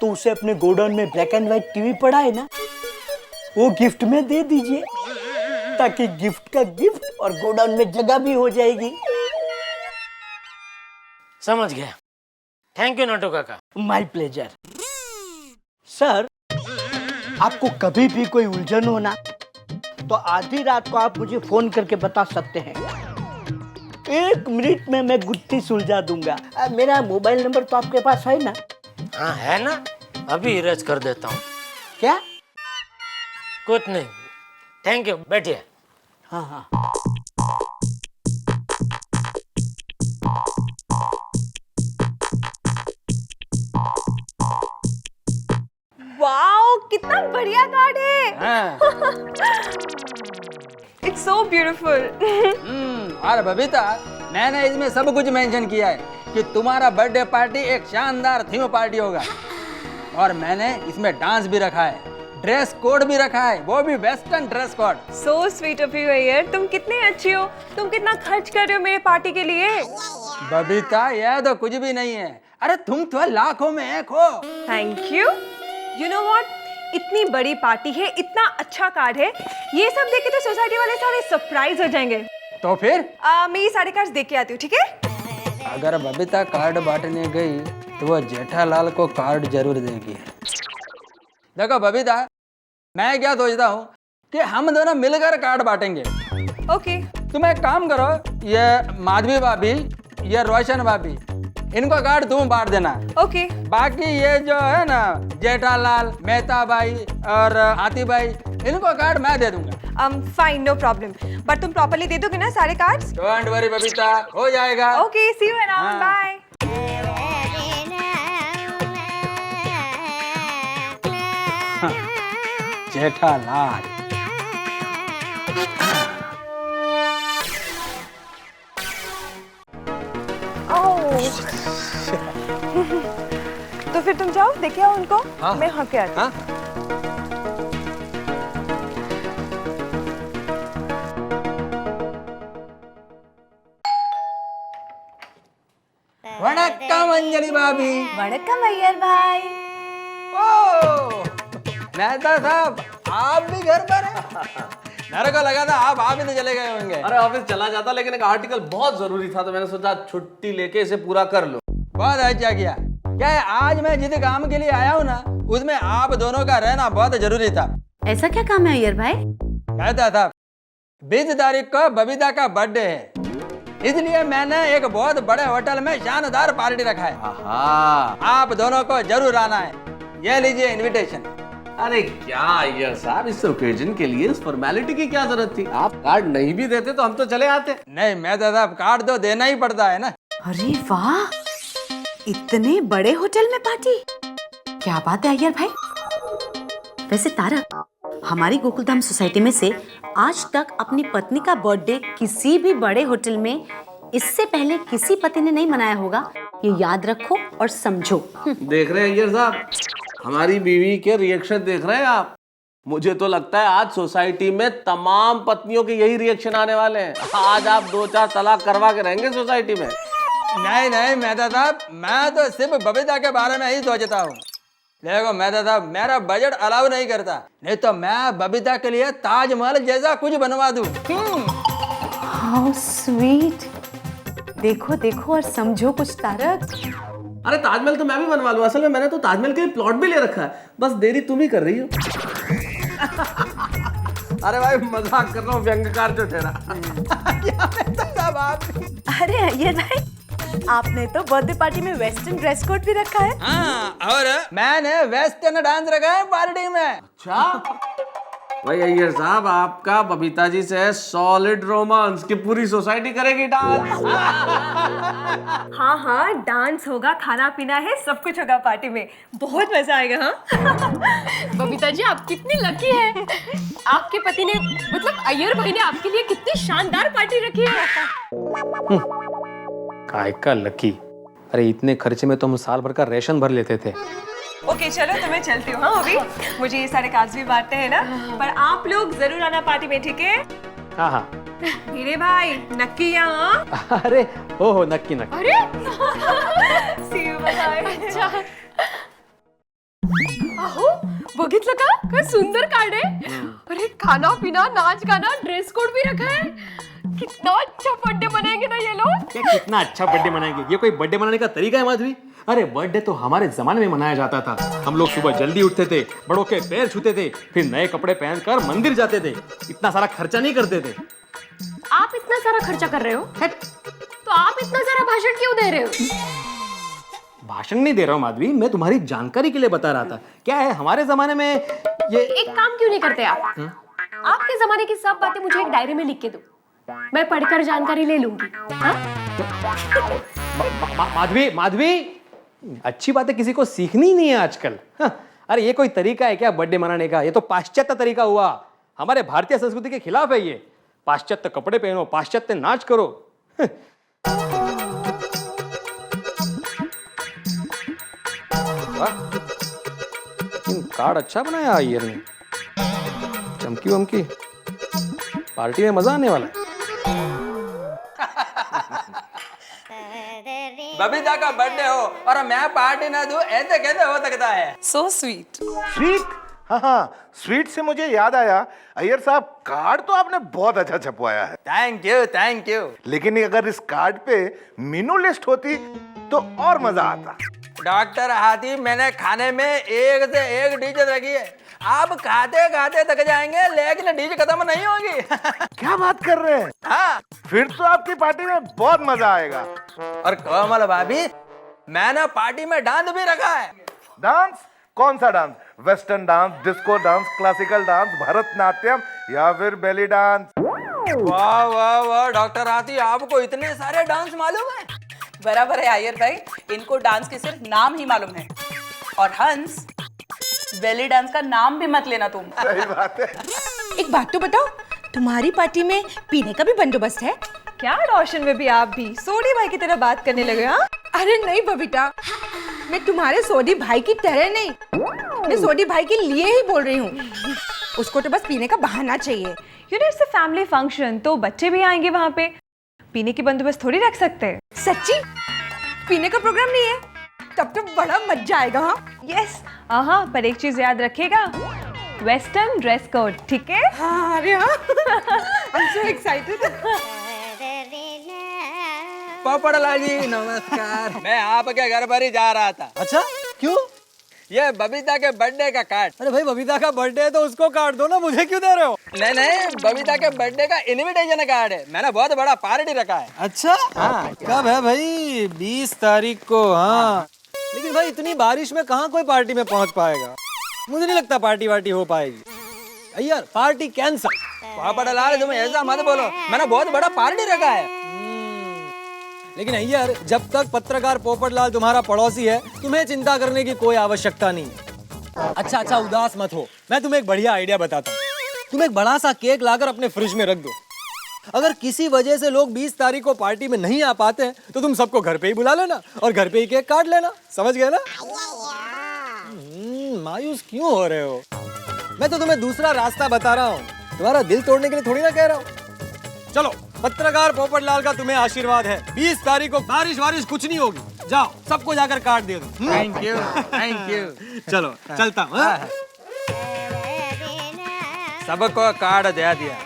तो उसे अपने गोडाउन में ब्लैक एंड व्हाइट टीवी पड़ा है ना वो गिफ्ट में दे दीजिए, ताकि गिफ्ट का गिफ्ट और गोडाउन में जगह भी हो जाएगी। समझ गया। थैंक यू नट्टू काका। My pleasure. सर आपको कभी भी कोई उलझन हो ना तो आधी रात को आप मुझे फोन करके बता सकते हैं। 1 मिनट में मैं गुत्थी सुलझा दूंगा। मेरा मोबाइल नंबर तो आपके पास है ना? हाँ है ना, अभी इरेज कर देता हूँ। क्या? कुछ नहीं, थैंक यू, बैठिए। हाँ हाँ। वाओ कितना बढ़िया कार्ड है। It's so beautiful. और बबीता, मैंने इसमें सब कुछ मेंशन किया है कि तुम्हारा बर्थडे पार्टी एक शानदार थीम पार्टी होगा। और मैंने इसमें डांस भी रखा है, ड्रेस कोड भी रखा है, वो भी western dress code. So sweet of you यार, तुम कितनी अच्छी हो, तुम कितना खर्च कर रहे हो मेरे पार्टी के लिए। बबीता यह तो कुछ भी नहीं है, अरे तुम तो लाखों में एक हो। Thank you. You know what, इतनी बड़ी पार्टी है, इतना अच्छा कार्ड है, ये सब देख के तो सोसाइटी वाले सारे सरप्राइज हो जाएंगे। तो फिर मैं ये सारे कार्ड देख के आती हूँ, ठीक है? अगर बबीता कार्ड बांटने गई तो वो जेठालाल को कार्ड जरूर देगी। देखो बबीता, मैं क्या सोचता हूँ कि हम दोनों मिलकर कार्ड बांटेंगे। ओके। तुम एक काम करो, ये माधवी भाभी, ये रोशन भाभी, इनको कार्ड तुम बांट देना। ओके। बाकी ये जो है ना जेठालाल, मेहता भाई और हाथी भाई, इनको कार्ड मैं दे दूंगा। फाइन, नो प्रॉब्लम, बट तुम प्रॉपर्ली दे दोगे ना सारे कार्ड्स? डोंट वरी बबीता, हो जाएगा। Okay, see you around, bye. Jethalal. तो फिर तुम जाओ, देखे आओ उनको। हाँ। मैं हाँ के आती हूँ। वणक्कम अंजलि भाभी। वणक्कम अय्यर भाई। ओ, मेहता साहब, आप भी घर पर हैं? मेरे को लगा था आप ही तो चले गए होंगे। अरे ऑफिस चला जाता, लेकिन एक आर्टिकल बहुत जरूरी था तो मैंने सोचा छुट्टी लेके इसे पूरा कर लो। बहुत अच्छा किया। क्या है, आज मैं जिस काम के लिए आया हूँ ना उसमें आप दोनों का रहना बहुत जरूरी था। ऐसा क्या काम है अय्यर भाई? मेहता साहब, 20 तारीख को बबीता का बर्थडे है इसलिए मैंने एक बहुत बड़े होटल में शानदार पार्टी रखा है। आप दोनों को जरूर आना है। ये लीजिए इनविटेशन। अरे क्या अय्यर साहब, इस ओकेजन के लिए इस फॉर्मेलिटी की क्या जरूरत थी? आप कार्ड नहीं भी देते तो हम तो चले आते। नहीं मेहता साहब, कार्ड तो देना ही पड़ता है ना। अरे वाह, इतने बड़े होटल में पार्टी, क्या बात है अय्यर भाई। वैसे तारक, हमारी गोकुलधाम सोसाइटी में से आज तक अपनी पत्नी का बर्थडे किसी भी बड़े होटल में इससे पहले किसी पति ने नहीं मनाया होगा, ये याद रखो और समझो। देख रहे हैं अय्यर साहब, हमारी बीवी के रिएक्शन देख रहे हैं आप? मुझे तो लगता है आज सोसाइटी में तमाम पत्नियों के यही रिएक्शन आने वाले हैं। आज आप 2-4 तलाक करवा के रहेंगे सोसाइटी में। नहीं नहीं मेहता साहब, मैं तो सिर्फ बबीता के बारे में ही सोचता हूँ। देखो मेहता साहब, मेरा बजट अलाउ नहीं करता, नहीं तो मैं बबीता के लिए ताजमहल जैसा कुछ बनवा दूं। How sweet. देखो देखो और समझो कुछ तारक। अरे ताजमहल तो मैं भी बनवा लूं। असल में मैंने तो ताजमहल के प्लॉट भी ले रखा है, बस देरी तुम ही कर रही हो। अरे भाई मजाक कर रहा हूँ, व्यंग्यकार जो ठहरा। अरे अय्यर भाई, आपने तो बर्थडे पार्टी में वेस्टर्न ड्रेस कोड भी रखा है। हाँ, और मैंने वेस्टर्न डांस रखा है पार्टी में। अच्छा भाई अय्यर साहब, आपका बबीता जी से सॉलिड रोमांस की पूरी सोसाइटी करेगी डांस। हाँ हाँ, डांस होगा, खाना पीना है, सब कुछ होगा पार्टी में, बहुत मजा आएगा। हाँ बबीता जी, आप कितनी लकी है। आपके पति ने, मतलब अय्यर भाई ने आपके लिए कितनी शानदार पार्टी रखी है। काय का लकी। अरे इतने खर्चे में तो हम साल भर का रेशन भर लेते थे। ओके चलो, तो मैं चलती हूँ। हाँ अभी मुझे ये सारे कागज भी बांटते हैं ना, पर आप लोग जरूर आना पार्टी में, ठीक है? हाँ हाँ। मेरे भाई नक्की यहाँ। अरे हो नक्की नक्की। अरे सी यू, बाय। अच्छा अहो, बघितलं का? काय सुंदर कार्ड आहे। अरे खाना पीना, नाच गाना, ड्रेस कोड भी रखा है। कितना अच्छा बर्थडे मनाएंगे ना ये लोग। कितना अच्छा बर्थडे मनाएंगे। ये कोई बर्थडे मनाने का तरीका है माधवी? अरे बर्थडे तो हमारे जमाने में मनाया जाता था। हम लोग सुबह जल्दी उठते थे, बड़ों के पैर छूते थे, फिर नए कपड़े पहनकर मंदिर जाते थे। इतना सारा खर्चा नहीं करते थे। आप इतना सारा खर्चा कर रहे हो, तो आप इतना सारा भाषण क्यों दे रहे हो? भाषण नहीं दे रहा हूँ माधवी, मैं तुम्हारी जानकारी के लिए बता रहा था। क्या है, हमारे जमाने में ये एक काम क्यों नहीं करते आप? आपके जमाने की सब बातें मुझे एक डायरी में लिख के दो, मैं पढ़कर जानकारी ले लूंगी। माधवी माधवी, अच्छी बातें किसी को सीखनी नहीं है आजकल। अरे ये कोई तरीका है क्या बर्थडे मनाने का? ये तो पाश्चात्य तरीका हुआ, हमारे भारतीय संस्कृति के खिलाफ है ये। पाश्चात्य कपड़े पहनो, पाश्चात्य नाच करो। कार्ड अच्छा बनाया अय्यर ने, चमकी वमकी, पार्टी में मजा आने वाला है। बबीता का बर्थडे हो और मैं पार्टी ना दूं, ऐसे कैसे हो सकता है? So sweet. स्वीट? हाँ, स्वीट से मुझे याद आया अय्यर साहब, कार्ड तो आपने बहुत अच्छा छपवाया है। Thank you thank you. लेकिन अगर इस कार्ड पे मेनू लिस्ट होती तो और मजा आता। डॉक्टर हाथी, मैंने खाने में एक से एक डिश रखी है। आप खाते खाते थक जाएंगे, लेकिन डिश खत्म नहीं होगी। क्या बात कर रहे हैं? हाँ, फिर तो आपकी पार्टी में बहुत मजा आएगा। और कोमल भाभी, मैंने पार्टी में डांस भी रखा है। डांस? कौन सा dance? Western dance, disco dance, classical dance, Bharatanatyam या फिर बेली डांस? वाह वाह वाह डॉक्टर हाथी, आपको इतने सारे डांस मालूम है। बराबर है आयर भाई, इनको डांस के सिर्फ नाम ही मालूम है। और हंस, बेली डांस का नाम भी मत लेना तुम। सही बात है। एक बात तो बताओ, तुम्हारी पार्टी में पीने का भी बंदोबस्त है क्या? रोशन में भी आप भी सोडी भाई की तरह बात करने लगे। हाँ अरे नहीं बबीता, मैं तुम्हारे सोडी भाई की तरह नहीं, मैं सोडी भाई के लिए ही बोल रही हूँ। उसको तो बस पीने का बहाना चाहिए। You know it's a family function, तो बच्चे भी आएंगे वहाँ पे, पीने की बंदोबस्त थोड़ी रख सकते हैं। सच्ची पीने का प्रोग्राम नहीं है? तब तो बड़ा मजा आएगा। हाँ यस, हाँ, पर एक चीज याद रखिएगा, वेस्टर्न ड्रेस कोड, ठीक है? हाँ अरे हाँ, आई एम सो एक्साइटेड। पोपड़लाल जी नमस्कार। मैं आपके घर पर ही जा रहा था। अच्छा, क्यों? ये बबीता के बर्थडे का कार्ड। अरे भाई बबीता का बर्थडे है तो उसको कार्ड दो ना, मुझे क्यों दे रहे हो? नहीं नहीं, बबीता के बर्थडे का इनविटेशन कार्ड है। मैंने बहुत बड़ा पार्टी रखा है। अच्छा हाँ। कब है भाई? 20 तारीख को। हाँ लेकिन भाई इतनी बारिश में कहाँ कोई पार्टी में पहुँच पाएगा? मुझे नहीं लगता पार्टी वार्टी हो पाएगी। यार पार्टी कैंसल। पापड़लाल तुम ऐसा मत बोलो, मैंने बहुत बड़ा पार्टी रखा है। लेकिन यार जब तक पत्रकार पोपटलाल तुम्हारा पड़ोसी है, तुम्हें चिंता करने की कोई आवश्यकता नहीं है। अच्छा उदास मत हो, मैं तुम्हें एक बढ़िया आइडिया बताता हूँ। तुम एक बड़ा सा केक लाकर अपने फ्रिज में रख दो। अगर किसी वजह से लोग 20 तारीख को पार्टी में नहीं आ पाते हैं तो तुम सबको घर पे ही बुला लेना और घर पे ही केक काट लेना। समझ गए ना? मायूस क्यों हो रहे हो? मैं तो तुम्हें दूसरा रास्ता बता रहा हूँ, तुम्हारा दिल तोड़ने के लिए थोड़ी ना कह रहा हूँ। चलो पत्रकार पोपटलाल का तुम्हें आशीर्वाद है, 20 तारीख को बारिश वारिश कुछ नहीं होगी। जाओ सबको जाकर कार्ड दे दो। Thank you thank you. चलो चलता हूँ। सबको कार्ड दे दिया।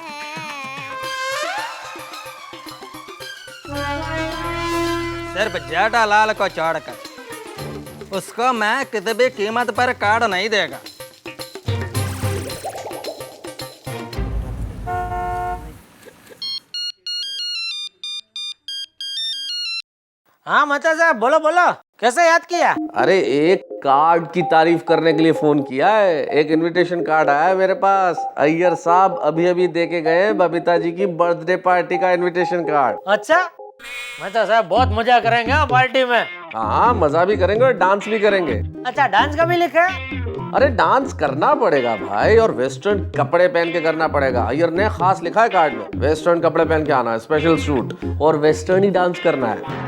सिर्फ जेठालाल को छोड़कर उसको मैं किसी भी कीमत पर कार्ड नहीं देगा। हाँ महता साहब बोलो बोलो, कैसे याद किया? अरे एक कार्ड की तारीफ करने के लिए फोन किया है। एक इनविटेशन कार्ड आया है मेरे पास। अय्यर साहब अभी अभी दे के गए बबीता जी की बर्थडे पार्टी का इनविटेशन कार्ड। अच्छा महता साहब बहुत मजा करेंगे हाँ पार्टी में। हाँ मजा भी करेंगे और डांस भी करेंगे। अच्छा डांस का भी लिखा है? अरे डांस करना पड़ेगा भाई, और वेस्टर्न कपड़े पहन के करना पड़ेगा। अय्यर ने खास लिखा है कार्ड में, वेस्टर्न कपड़े पहन के आना है, स्पेशल सूट, और वेस्टर्न ही डांस करना है।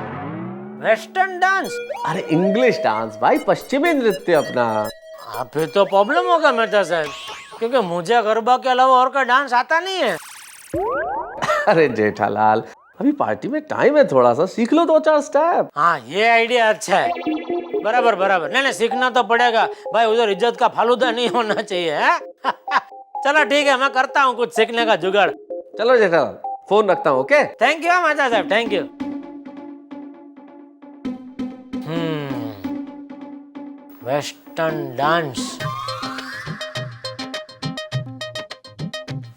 Western dance? अरे इंग्लिश डांस भाई, पश्चिमी नृत्य अपना। हाँ फिर तो प्रॉब्लम होगा मेहता साहब, क्योंकि मुझे गरबा के अलावा और का डांस आता नहीं है। अरे जेठालाल अभी पार्टी में टाइम है, थोड़ा सा सीख लो 2-4 स्टेप। हाँ ये आइडिया अच्छा है। बराबर बराबर, नहीं सीखना तो पड़ेगा भाई, उधर इज्जत का फालूदा नहीं होना चाहिए है? चलो ठीक है, मैं करता हूँ कुछ सीखने का जुगाड़। चलो जेठालाल फोन रखता हूँ। ओके थैंक यू महता साहब, थैंक यू। Western dance.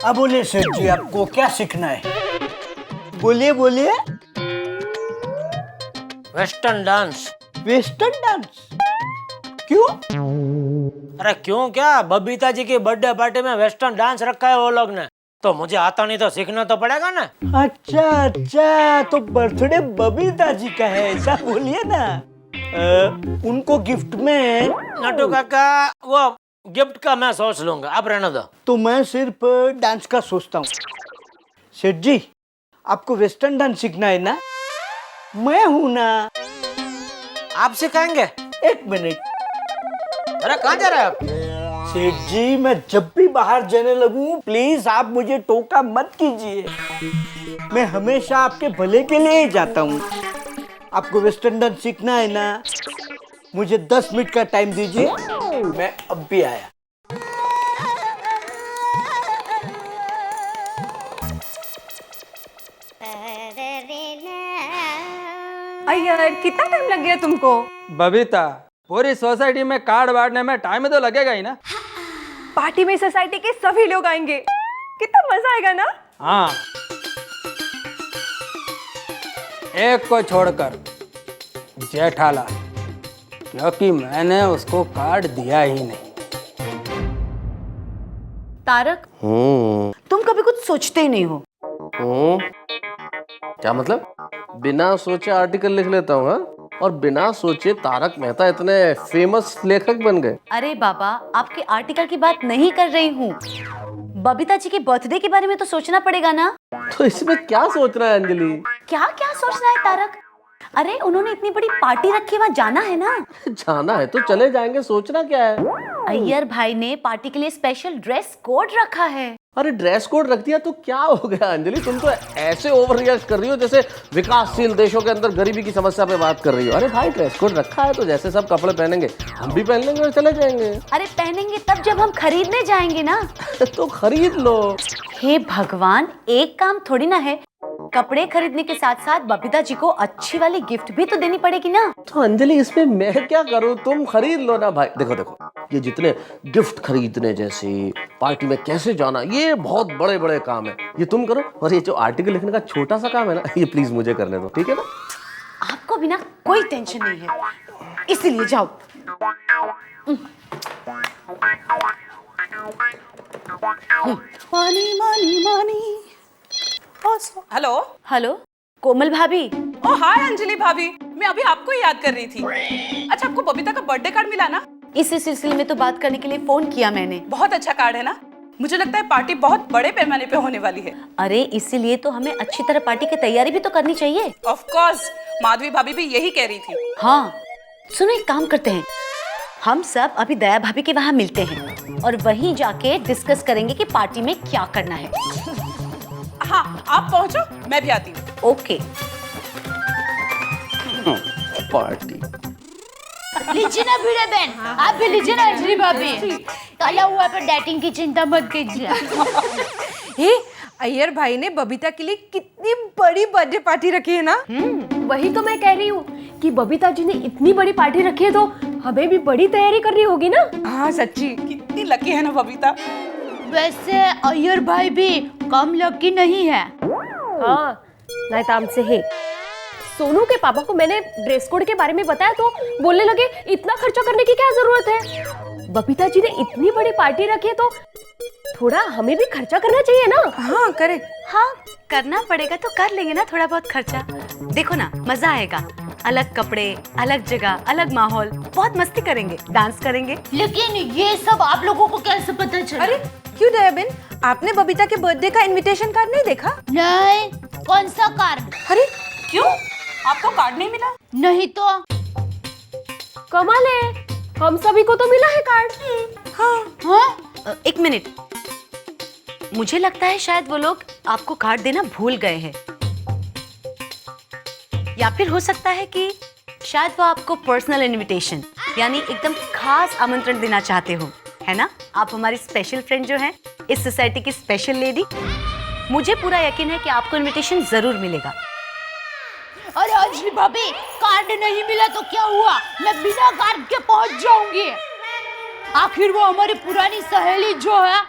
अब बोलिए सेठ जी आपको क्या सीखना है? बोलिए बोलिए। Western dance. वेस्टर्न डांस क्यों? अरे क्यों क्या, बबीता जी की बर्थडे पार्टी में वेस्टर्न डांस रखा है वो लोग ने, तो मुझे आता नहीं तो सीखना तो पड़ेगा ना। अच्छा तो बर्थडे बबीता जी का है, ऐसा बोलिए ना। उनको गिफ्ट में नटू काका वो गिफ्ट का मैं सोच लूंगा, आप रहने दो। तो मैं सिर्फ डांस का सोचता हूँ। सेठ जी आपको वेस्टर्न डांस सीखना है ना? मैं हूँ ना। आप सिखाएंगे? एक मिनट। अरे कहाँ जा रहे हैं आप? सेठ जी मैं जब भी बाहर जाने लगूं प्लीज आप मुझे टोका मत कीजिए, मैं हमेशा आपके भले के लिए ही जाता हूँ। आपको वेस्टर्न डांस सीखना है ना? मुझे 10 मिनट का टाइम दीजिए, मैं अब भी आया। यार कितना टाइम लग गया तुमको? बबीता पूरी सोसाइटी में कार्ड बांटने में टाइम तो लगेगा ही ना। पार्टी में सोसाइटी के सभी लोग आएंगे, कितना मजा आएगा ना। हाँ एक को छोड़कर जेठालाल, क्योंकि मैंने उसको कार्ड दिया ही नहीं। तारक तुम कभी कुछ सोचते ही नहीं हो। क्या मतलब? बिना सोचे आर्टिकल लिख लेता हूँ हाँ? और बिना सोचे तारक मेहता इतने फेमस लेखक बन गए। अरे बाबा आपके आर्टिकल की बात नहीं कर रही हूँ, बबीता जी के बर्थडे के बारे में तो सोचना पड़ेगा ना। तो इसमें क्या सोचना है अंजलि? क्या क्या सोचना है तारक? अरे उन्होंने इतनी बड़ी पार्टी रखी, वहाँ जाना है ना। जाना है तो चले जाएंगे, सोचना क्या है? अय्यर भाई ने पार्टी के लिए स्पेशल ड्रेस कोड रखा है। अरे ड्रेस कोड रख दिया तो क्या हो गया अंजलि? तुम तो ऐसे ओवर रिएक्ट कर रही हो जैसे विकासशील देशों के अंदर गरीबी की समस्या पे बात कर रही हो। अरे भाई ड्रेस कोड रखा है तो जैसे सब कपड़े पहनेंगे हम भी पहन लेंगे और चले जाएंगे। अरे पहनेंगे तब जब हम खरीदने जाएंगे ना। तो खरीद लो। हे भगवान, एक काम थोड़ी ना है, कपड़े खरीदने के साथ साथ बबीता जी को अच्छी वाली गिफ्ट भी तो देनी पड़ेगी ना। तो अंजलि इसमें मैं क्या करूं, तुम खरीद लो ना भाई। देखो देखो, ये जितने गिफ्ट खरीदने जैसे, पार्टी में कैसे जाना, ये बहुत बड़े बड़े काम है, ये तुम करो। और ये जो आर्टिकल लिखने का छोटा सा काम है ना, ये प्लीज मुझे करने दो, ठीक है ना? आपको भी ना कोई टेंशन नहीं है, इसीलिए जाओ। मानी मानी मानी। हेलो हेलो कोमल भाभी। ओ हाय अंजलि भाभी, मैं अभी आपको ही याद कर रही थी। अच्छा, आपको बबीता का बर्थडे कार्ड मिला ना? इसी सिलसिले में तो बात करने के लिए फोन किया मैंने। बहुत अच्छा कार्ड है ना? मुझे लगता है पार्टी बहुत बड़े पैमाने पे होने वाली है। अरे इसीलिए तो हमें अच्छी तरह पार्टी की तैयारी भी तो करनी चाहिए। ऑफ कोर्स, माधवी भाभी भी यही कह रही थी। हाँ सुनो, एक काम करते हैं, हम सब अभी दया भाभी के वहाँ मिलते हैं और वहीं जाके डिस्कस करेंगे कि पार्टी में क्या करना है। हाँ, आप पहुँचो, मैं भी आती हूँ। ओके। पार्टी लीजिए ना भिड़े बहन, आप भी लीजिए ना अंजलि भाभी। काला हुआ पर डेटिंग की चिंता मत कीजिए। हे, अय्यर भाई ने बबीता के लिए कितनी बड़ी बर्थडे पार्टी रखी है ना? वही तो मैं कह रही हूँ कि बबीता जी ने इतनी बड़ी पार्टी रखी है तो हमें भी बड़ी तैयारी करनी होगी ना। हाँ सच्ची, कितनी लकी है ना बबीता। वैसे अय्यर भाई भी कम लकी नहीं है। हाँ, नाइताम से है। सोनू के पापा को मैंने ड्रेस कोड के बारे में बताया तो बोलने लगे इतना खर्चा करने की क्या जरूरत है। बबीता जी ने इतनी बड़ी पार्टी रखी है तो थोड़ा हमें भी खर्चा करना चाहिए ना। हाँ करे। हाँ करना पड़ेगा तो कर लेंगे ना थोड़ा बहुत खर्चा। देखो ना मजा आएगा, अलग कपड़े, अलग जगह, अलग माहौल, बहुत मस्ती करेंगे, डांस करेंगे। लेकिन ये सब आप लोगों को कैसे पता चला? अरे क्यों दया बहन, आपने बबीता के बर्थडे का इनविटेशन कार्ड नहीं देखा? नहीं, कौन सा कार्ड? अरे क्यों, आपको कार्ड नहीं मिला? नहीं तो कमाल है, हम सभी को तो मिला है कार्ड। हाँ? एक मिनट, मुझे लगता है शायद वो लोग आपको कार्ड देना भूल गए हैं, या फिर हो सकता है कि शायद वो आपको पर्सनल इनविटेशन यानी एकदम खास आमंत्रण देना चाहते हो, है ना? आप हमारी स्पेशल फ्रेंड जो हैं, इस सोसाइटी की स्पेशल लेडी। मुझे पूरा यकीन है कि आपको इनविटेशन जरूर मिलेगा। अरे अंजलि भाभी, कार्ड नहीं मिला तो क्या हुआ, मैं बिना कार्ड के पहुंच जाऊंगी। आखिर वो हमारी पुरानी सहेली जो है।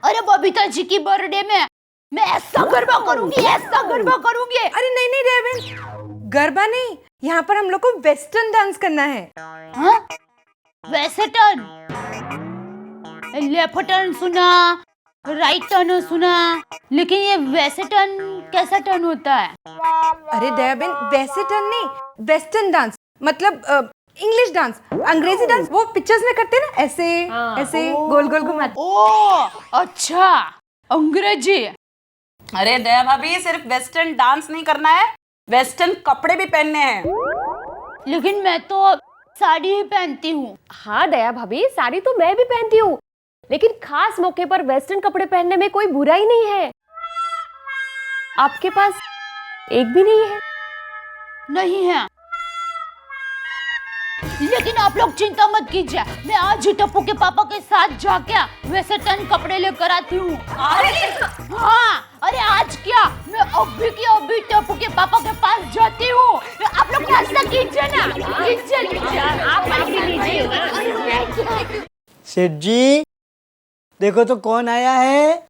अरे बबीता जी की बर्थडे में मैं ऐसा गरबा करूंगी, ऐसा गरबा करूंगी। अरे नहीं नहीं दया बहन, गरबा नहीं, यहाँ पर हम लोग को वेस्टर्न डांस करना है। हाँ? वेस्टर्न? लेफ्ट टर्न सुना, राइट टर्न सुना, लेकिन ये वेस्टर्न कैसा टर्न होता है? अरे दया बहन, वैसे टर्न नहीं, वेस्टर्न डांस मतलब इंग्लिश डांस, अंग्रेजी डांस वो पिक्चर्स में करते हैं ना, ऐसे ऐसे गोल गोल घुमाते। ओ अच्छा, अंग्रेजी। अरे दया भाभी, सिर्फ वेस्टर्न डांस नहीं करना है, वेस्टर्न कपड़े भी पहनने हैं। लेकिन मैं तो साड़ी ही पहनती हूँ। हाँ दया भाभी, साड़ी तो मैं भी पहनती हूँ, लेकिन खास मौके पर वेस्टर्न कपड़े पहनने में कोई बुराई नहीं है। आपके पास एक भी नहीं है? नहीं है, लेकिन आप लोग चिंता मत कीजिए, मैं आज ही टप्पू के पापा के साथ जाके वेस्टर्न कपड़े लेकर आती हूँ। हाँ, अरे आज क्या, मैं अभी की अभी टप्पू के पापा के पास जाती हूँ। आप लोग नाश्ता कीजिए ना, कीजिए, आप लीजिए। सेठ जी देखो तो कौन आया है।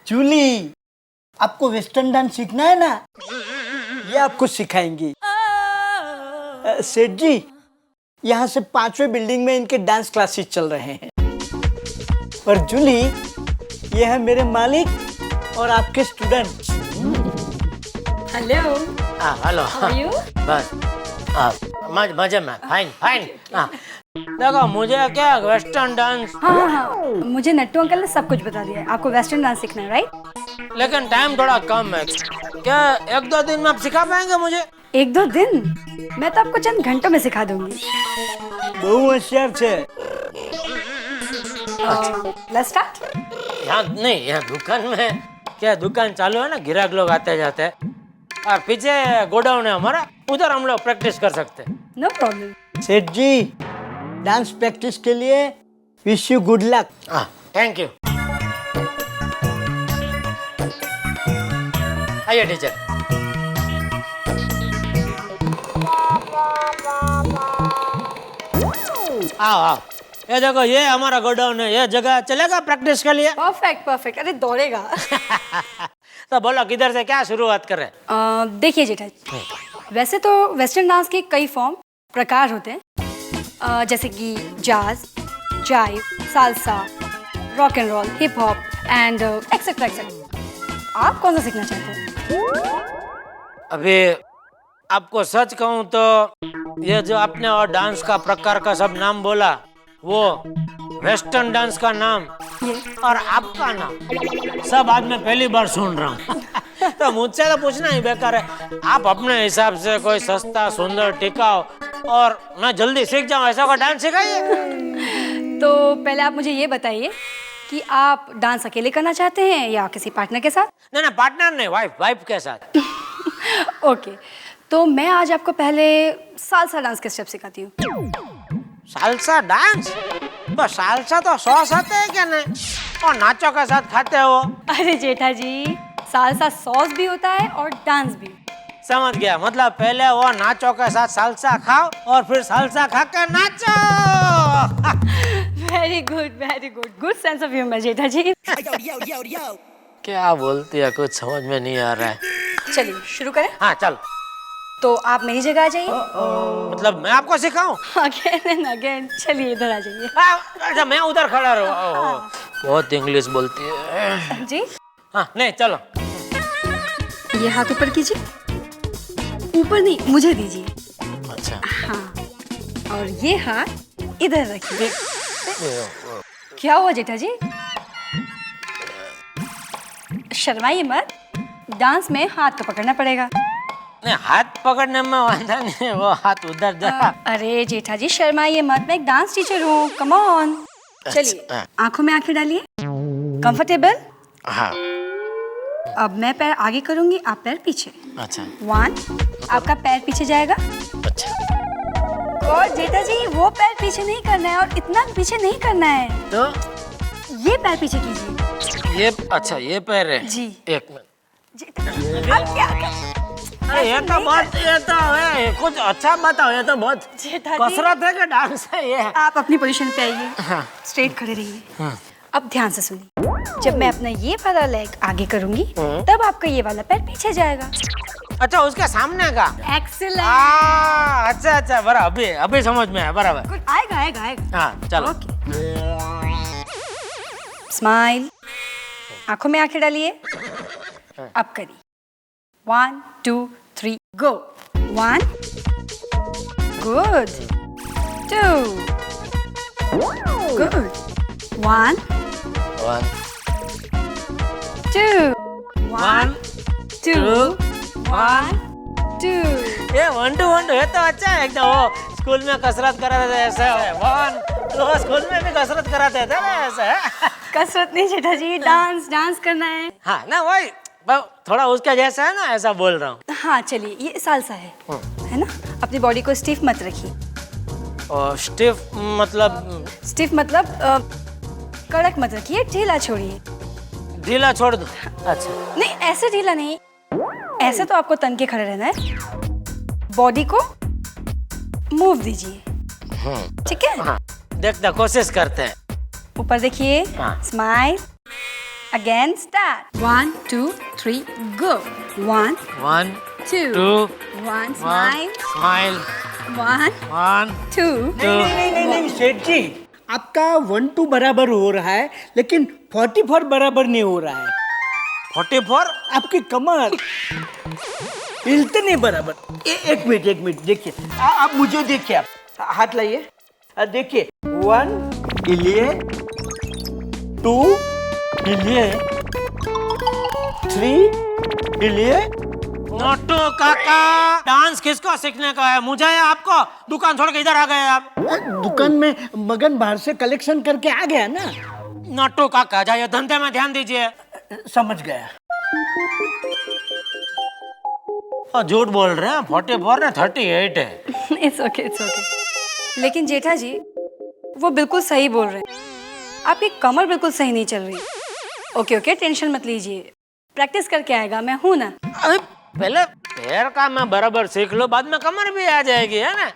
जूली, आपको वेस्टर्न डांस सीखना है ना, ये आपको सिखाएंगी। सेठ जी, यहाँ से 5वें बिल्डिंग में इनके डांस क्लासेस चल रहे हैं। और जूली, ये है मेरे मालिक और आपके स्टूडेंट। हेलो। हेलो। बस मजे में, फाइन फाइन। देखो मुझे क्या वेस्टर्न डांस। हाँ, मुझे नट्टू अंकल ने सब कुछ बता दिया है। आपको वेस्टर्न डांस सीखना है, राइट? लेकिन टाइम थोड़ा कम है, क्या 1-2 दिन में आप सिखा पाएंगे मुझे? 1-2 दिन? मैं तो आपको चंद घंटों में सिखा दूंगी। बहुत होशियार छे। Let's start. यहाँ नहीं, यहाँ दुकान में क्या दुकान चालू है ना, ग्राहक लोग आते जाते हैं, और पीछे गोडाउन है हमारा, उधर हम लोग प्रैक्टिस कर सकते हैं। No problem. सेठ जी, डांस प्रैक्टिस के लिए wish you good luck. Thank you. आइए टीचर। आओ आओ, ये देखो ये हमारा गोडाउन है, ये जगह चलेगा प्रैक्टिस के लिए? परफेक्ट परफेक्ट, अरे दौड़ेगा। तो बोलो किधर से क्या शुरुआत करें? देखिए जेठा जी, वैसे तो वेस्टर्न डांस के कई फॉर्म प्रकार होते हैं, जैसे कि jazz, jive, salsa, rock and roll, hip hop and etcetera etcetera. आप कौन सा सीखना चाहते हैं? अभी आपको सच कहूँ तो ये जो आपने और डांस का प्रकार का सब नाम बोला, वो वेस्टर्न डांस का नाम और आपका नाम सब आज मैं पहली बार सुन रहा हूँ। तो मुझसे तो पूछना ही बेकार है। आप अपने हिसाब से कोई सस्ता, सुंदर, टिकाऊ और मैं जल्दी सीख जाऊँ ऐसा कोई डांस सिखाइए। तो पहले आप मुझे ये बताइए कि आप डांस अकेले करना चाहते हैं या किसी पार्टनर के साथ? नहीं पार्टनर नहीं, वाइफ के साथ। ओके, तो मैं आज आपको पहले साल्सा डांस के स्टेप सिखाती हूँ। Salsa dance? तो साल्सा तो सॉस आते हैं क्या नहीं? और नाचों के साथ खाते हो? अरे जेठा जी, साल्सा सॉस भी होता है और डांस भी। समझ गया, मतलब पहले वो नाचों के साथ साल्सा खाओ और फिर साल्सा खा कर नाचो। Very good, good sense of humour Jetha ji. क्या बोलती है, कुछ समझ में नहीं आ रहा है। चलिए शुरू करें। हाँ चल। तो आप मेरी जगह आ जाइए। मतलब मैं आपको सिखाऊं? Again and again. चलिए इधर आ जाइए। अच्छा मैं उधर खड़ा रहूं। बहुत इंग्लिश बोलती है जी। हाँ नहीं चलो। ये हाथ ऊपर कीजिए। ऊपर नहीं, मुझे दीजिए। अच्छा हाँ, और ये हाथ इधर रखिए। क्या हुआ जेठा जी? शर्माइए मत, डांस में हाथ तो पकड़ना पड़ेगा। नहीं हाथ पकड़ने में वांधा नहीं, वो हाथ उधर जा। अरे जेठा जी शर्माइए मत, मैं एक डांस टीचर हूँ, कम ऑन। चलिए आंखों में आंखें डालिए। कंफर्टेबल? हाँ। अब मैं पैर आगे करूंगी, आप पैर पीछे। अच्छा 1, आपका पैर पीछे जाएगा। अच्छा। और जेठा जी वो पैर पीछे नहीं करना है और इतना पीछे नहीं करना है। तो ये पैर पीछे कीजिए। ये अच्छा ये पैर है जी। एक मिनट। अब क्या अरे ये तो बहुत, ये तो है कुछ अच्छा बताओ, ये तो बहुत कसरत है कि डांस है ये? आप अपनी पोजीशन पे आइए। हाँ। स्ट्रेट खड़े रहिए। हाँ। अब ध्यान से सुनिए, जब मैं अपना ये वाला लेग आगे करूंगी तब आपका ये वाला पैर पीछे जाएगा। अच्छा उसके सामने का? एक्सीलेंट। अच्छा अच्छा बराबर, अभी समझ में आया बराबर। आएगा। हाँ चलो। स्माइल, आंखों में आंखें डालिए। अब करिए 1 2 3 गो। 1 गुड, 2 गुड, 1 2 1 2 1 2। ये 1 2 1 2 ये तो अच्छा है एकदम। वो स्कूल में कसरत कराते थे ऐसे 1, तो स्कूल में भी कसरत कराते थे ना ऐसे। कसरत नहीं जेठा जी, डांस करना है। हाँ ना वही थोड़ा उसका जैसा है ना, ऐसा बोल रहा हूँ। हाँ चलिए, ये साल्सा है ना। अपनी बॉडी को स्टिफ मत रखिए। स्टिफ मतलब? स्टिफ मतलब कड़क मत रखिए, ढीला छोड़िए। ढीला छोड़ दो? अच्छा नहीं ऐसे ढीला नहीं, ऐसे तो आपको तन के खड़े रहना है। बॉडी को मूव दीजिए, ठीक है? हाँ देखते कोशिश करते हैं। ऊपर देखिए। स्माइल अगेन, स्टार्ट 1 2 3 गो। 1 2 1 स्माइल 1 2। नहीं सेठ जी, आपका 1 2 बराबर हो रहा है लेकिन 44 बराबर नहीं हो रहा है। 44? आपकी कमर हिलते नहीं बराबर। एक मिनट देखिए, आप मुझे देखिए, आप हाथ लाइए, देखिए 1 हिलिए, 2 हिलिए, 3 हिलिए। नोटू काका, डांस किसको सीखने का है? मुझे या आपको? दुकान छोड़ के इधर आ गए आप। दुकान में मगन बाहर से कलेक्शन करके आ गया ना। नोटू काका जाइए धंधे में ध्यान दीजिए। समझ गया। झूठ बोल रहे हैं, 44 ना 38 है। It's okay it's okay. लेकिन जेठा जी वो बिल्कुल सही बोल रहे हैं, आपकी कमर बिल्कुल सही नहीं चल रही। ओके ओके, टेंशन मत लीजिए, प्रैक्टिस करके आएगा, मैं हूं ना। अरे पहले पैर का मैं बराबर सीख लो, बाद में कमर भी आ जाएगी, है ना।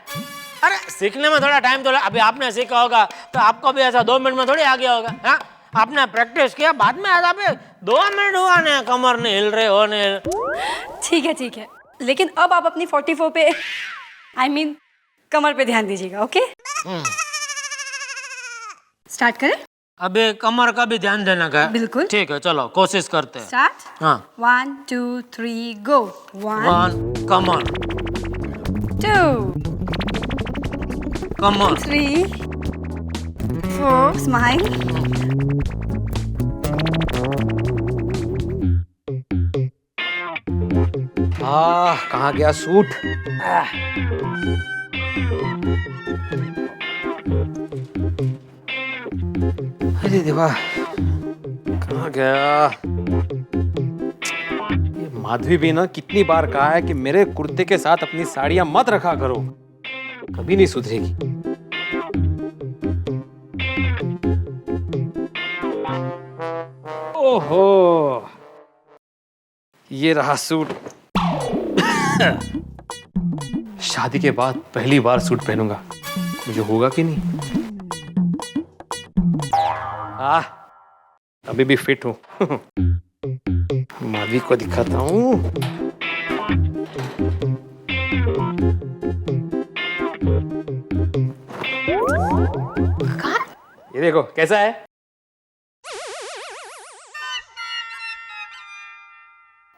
अरे सीखने में थोड़ा टाइम तो अभी आपने सीखा होगा तो आपको भी ऐसा 2 मिनट में थोड़ी आ गया होगा। हाँ, आपने प्रैक्टिस किया, बाद में ऐसा भी 2 मिनट हुआ ना, कमर नहीं हिल रहे हो ने। ठीक है, लेकिन अब आप अपनी 44 पे I mean, कमर पे ध्यान दीजिएगा। ओके, स्टार्ट करें। अबे कमर का भी ध्यान देना का। बिल्कुल ठीक है, चलो कोशिश करते हैं। स्टार्ट। हाँ, 1 2 3 गो। 1 कमर, 2 कमर, 3 4 स्माइल, 5 कहाँ गया सूट? अरे देवा, कहाँ गया? ये माधवी भी ना कितनी बार कहा है कि मेरे कुर्ते के साथ अपनी साड़ियां मत रखा करो, कभी नहीं सुधरेगी। ओहो, ये रहा सूट। शादी के बाद पहली बार सूट पहनूंगा, मुझे होगा कि नहीं? अभी भी फिट हूं। माधवी को दिखाता हूं। ये देखो कैसा है।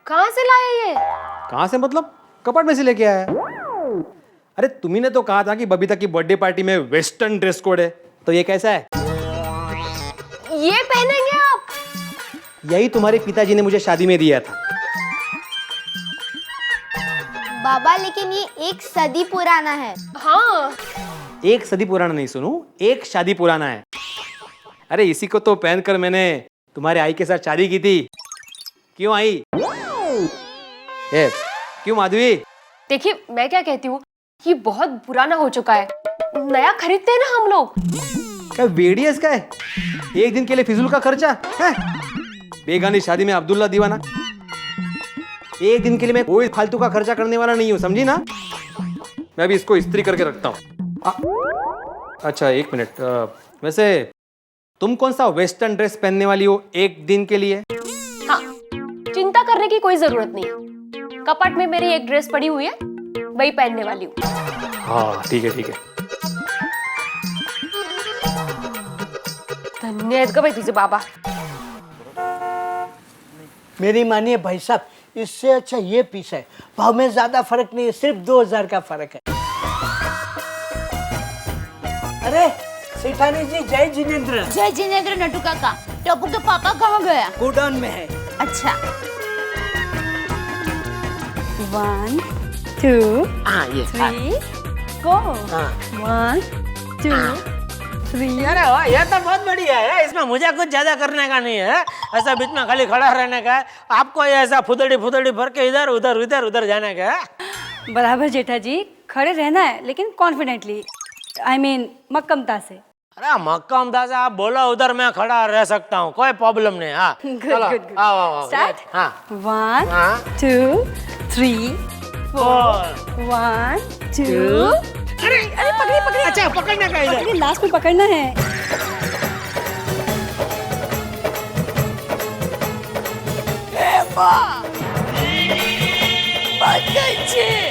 कहाँ से लाए ये? कहाँ से मतलब? कपड़ में से लेके आया। अरे तुम्ही ने तो कहा था कि बबीता की बर्थडे पार्टी में वेस्टर्न ड्रेस कोड है, तो ये कैसा है? ये पहनेंगे आप? यही तुम्हारे पिताजी ने मुझे शादी में दिया था। बाबा लेकिन ये 1 सदी पुराना है। हाँ, 1 सदी पुराना नहीं सुनू, 1 शादी पुराना है। अरे इसी को तो पहनकर मैंने तुम्हारे आई के साथ शादी की थी। क्यों आई? क्यों माधवी? देखिए मैं क्या कहती हूँ, ये बहुत पुराना हो चुका है, नया खरीदते हैं ना हम लोग। क्या वेडियस का है? एक दिन के लिए फिजूल का खर्चा है? बेगानी शादी में अब्दुल्ला दीवाना। एक दिन के लिए मैं कोई फालतू का खर्चा करने वाला नहीं हूँ, समझी ना? मैं अभी इसको इस्त्री करके रखता हूँ। अच्छा 1 मिनट, वैसे तुम कौन सा वेस्टर्न ड्रेस पहनने वाली हो 1 दिन के लिए? हाँ, चिंता करने की कोई जरूरत नहीं है, कपट में मेरी एक ड्रेस पड़ी हुई है, वही पहनने वाली हूँ। हाँ ठीक है ठीक है। धन्यवाद का भाई तुझे बाबा। मेरी मानिए भाई साहब, इससे अच्छा ये पीस है, भाव में ज्यादा फर्क नहीं है, सिर्फ 2000 का फर्क है। अरे सेठानी जी, जय जिनेंद्र। जय जिनेंद्र नटू काका। टप्पू के पापा कहाँ गया? गोडाउन में है। अच्छा। 1 2 3 गो। 1 2 3। अरे वाह, ये तो बहुत बढ़िया है, इसमें मुझे कुछ ज्यादा करने का नहीं है, ऐसा बीच में खाली खड़ा रहने का है। आपको ये ऐसा फुदड़ी फुदड़ी भर के इधर उधर इधर उधर जाने का है। बराबर जेठा जी, खड़े रहना है लेकिन कॉन्फिडेंटली, I mean, मक्कमता से। अरे मक्कमता से आप बोलो, उधर मैं खड़ा रह सकता हूँ, कोई प्रॉब्लम नहीं। हाँ गुड। स्टार्ट। हाँ 1 2 3 4 1 2। अरे पकड़ी। अच्छा पकड़ने का इधर, लास्ट में पकड़ना है। बहुत अच्छे।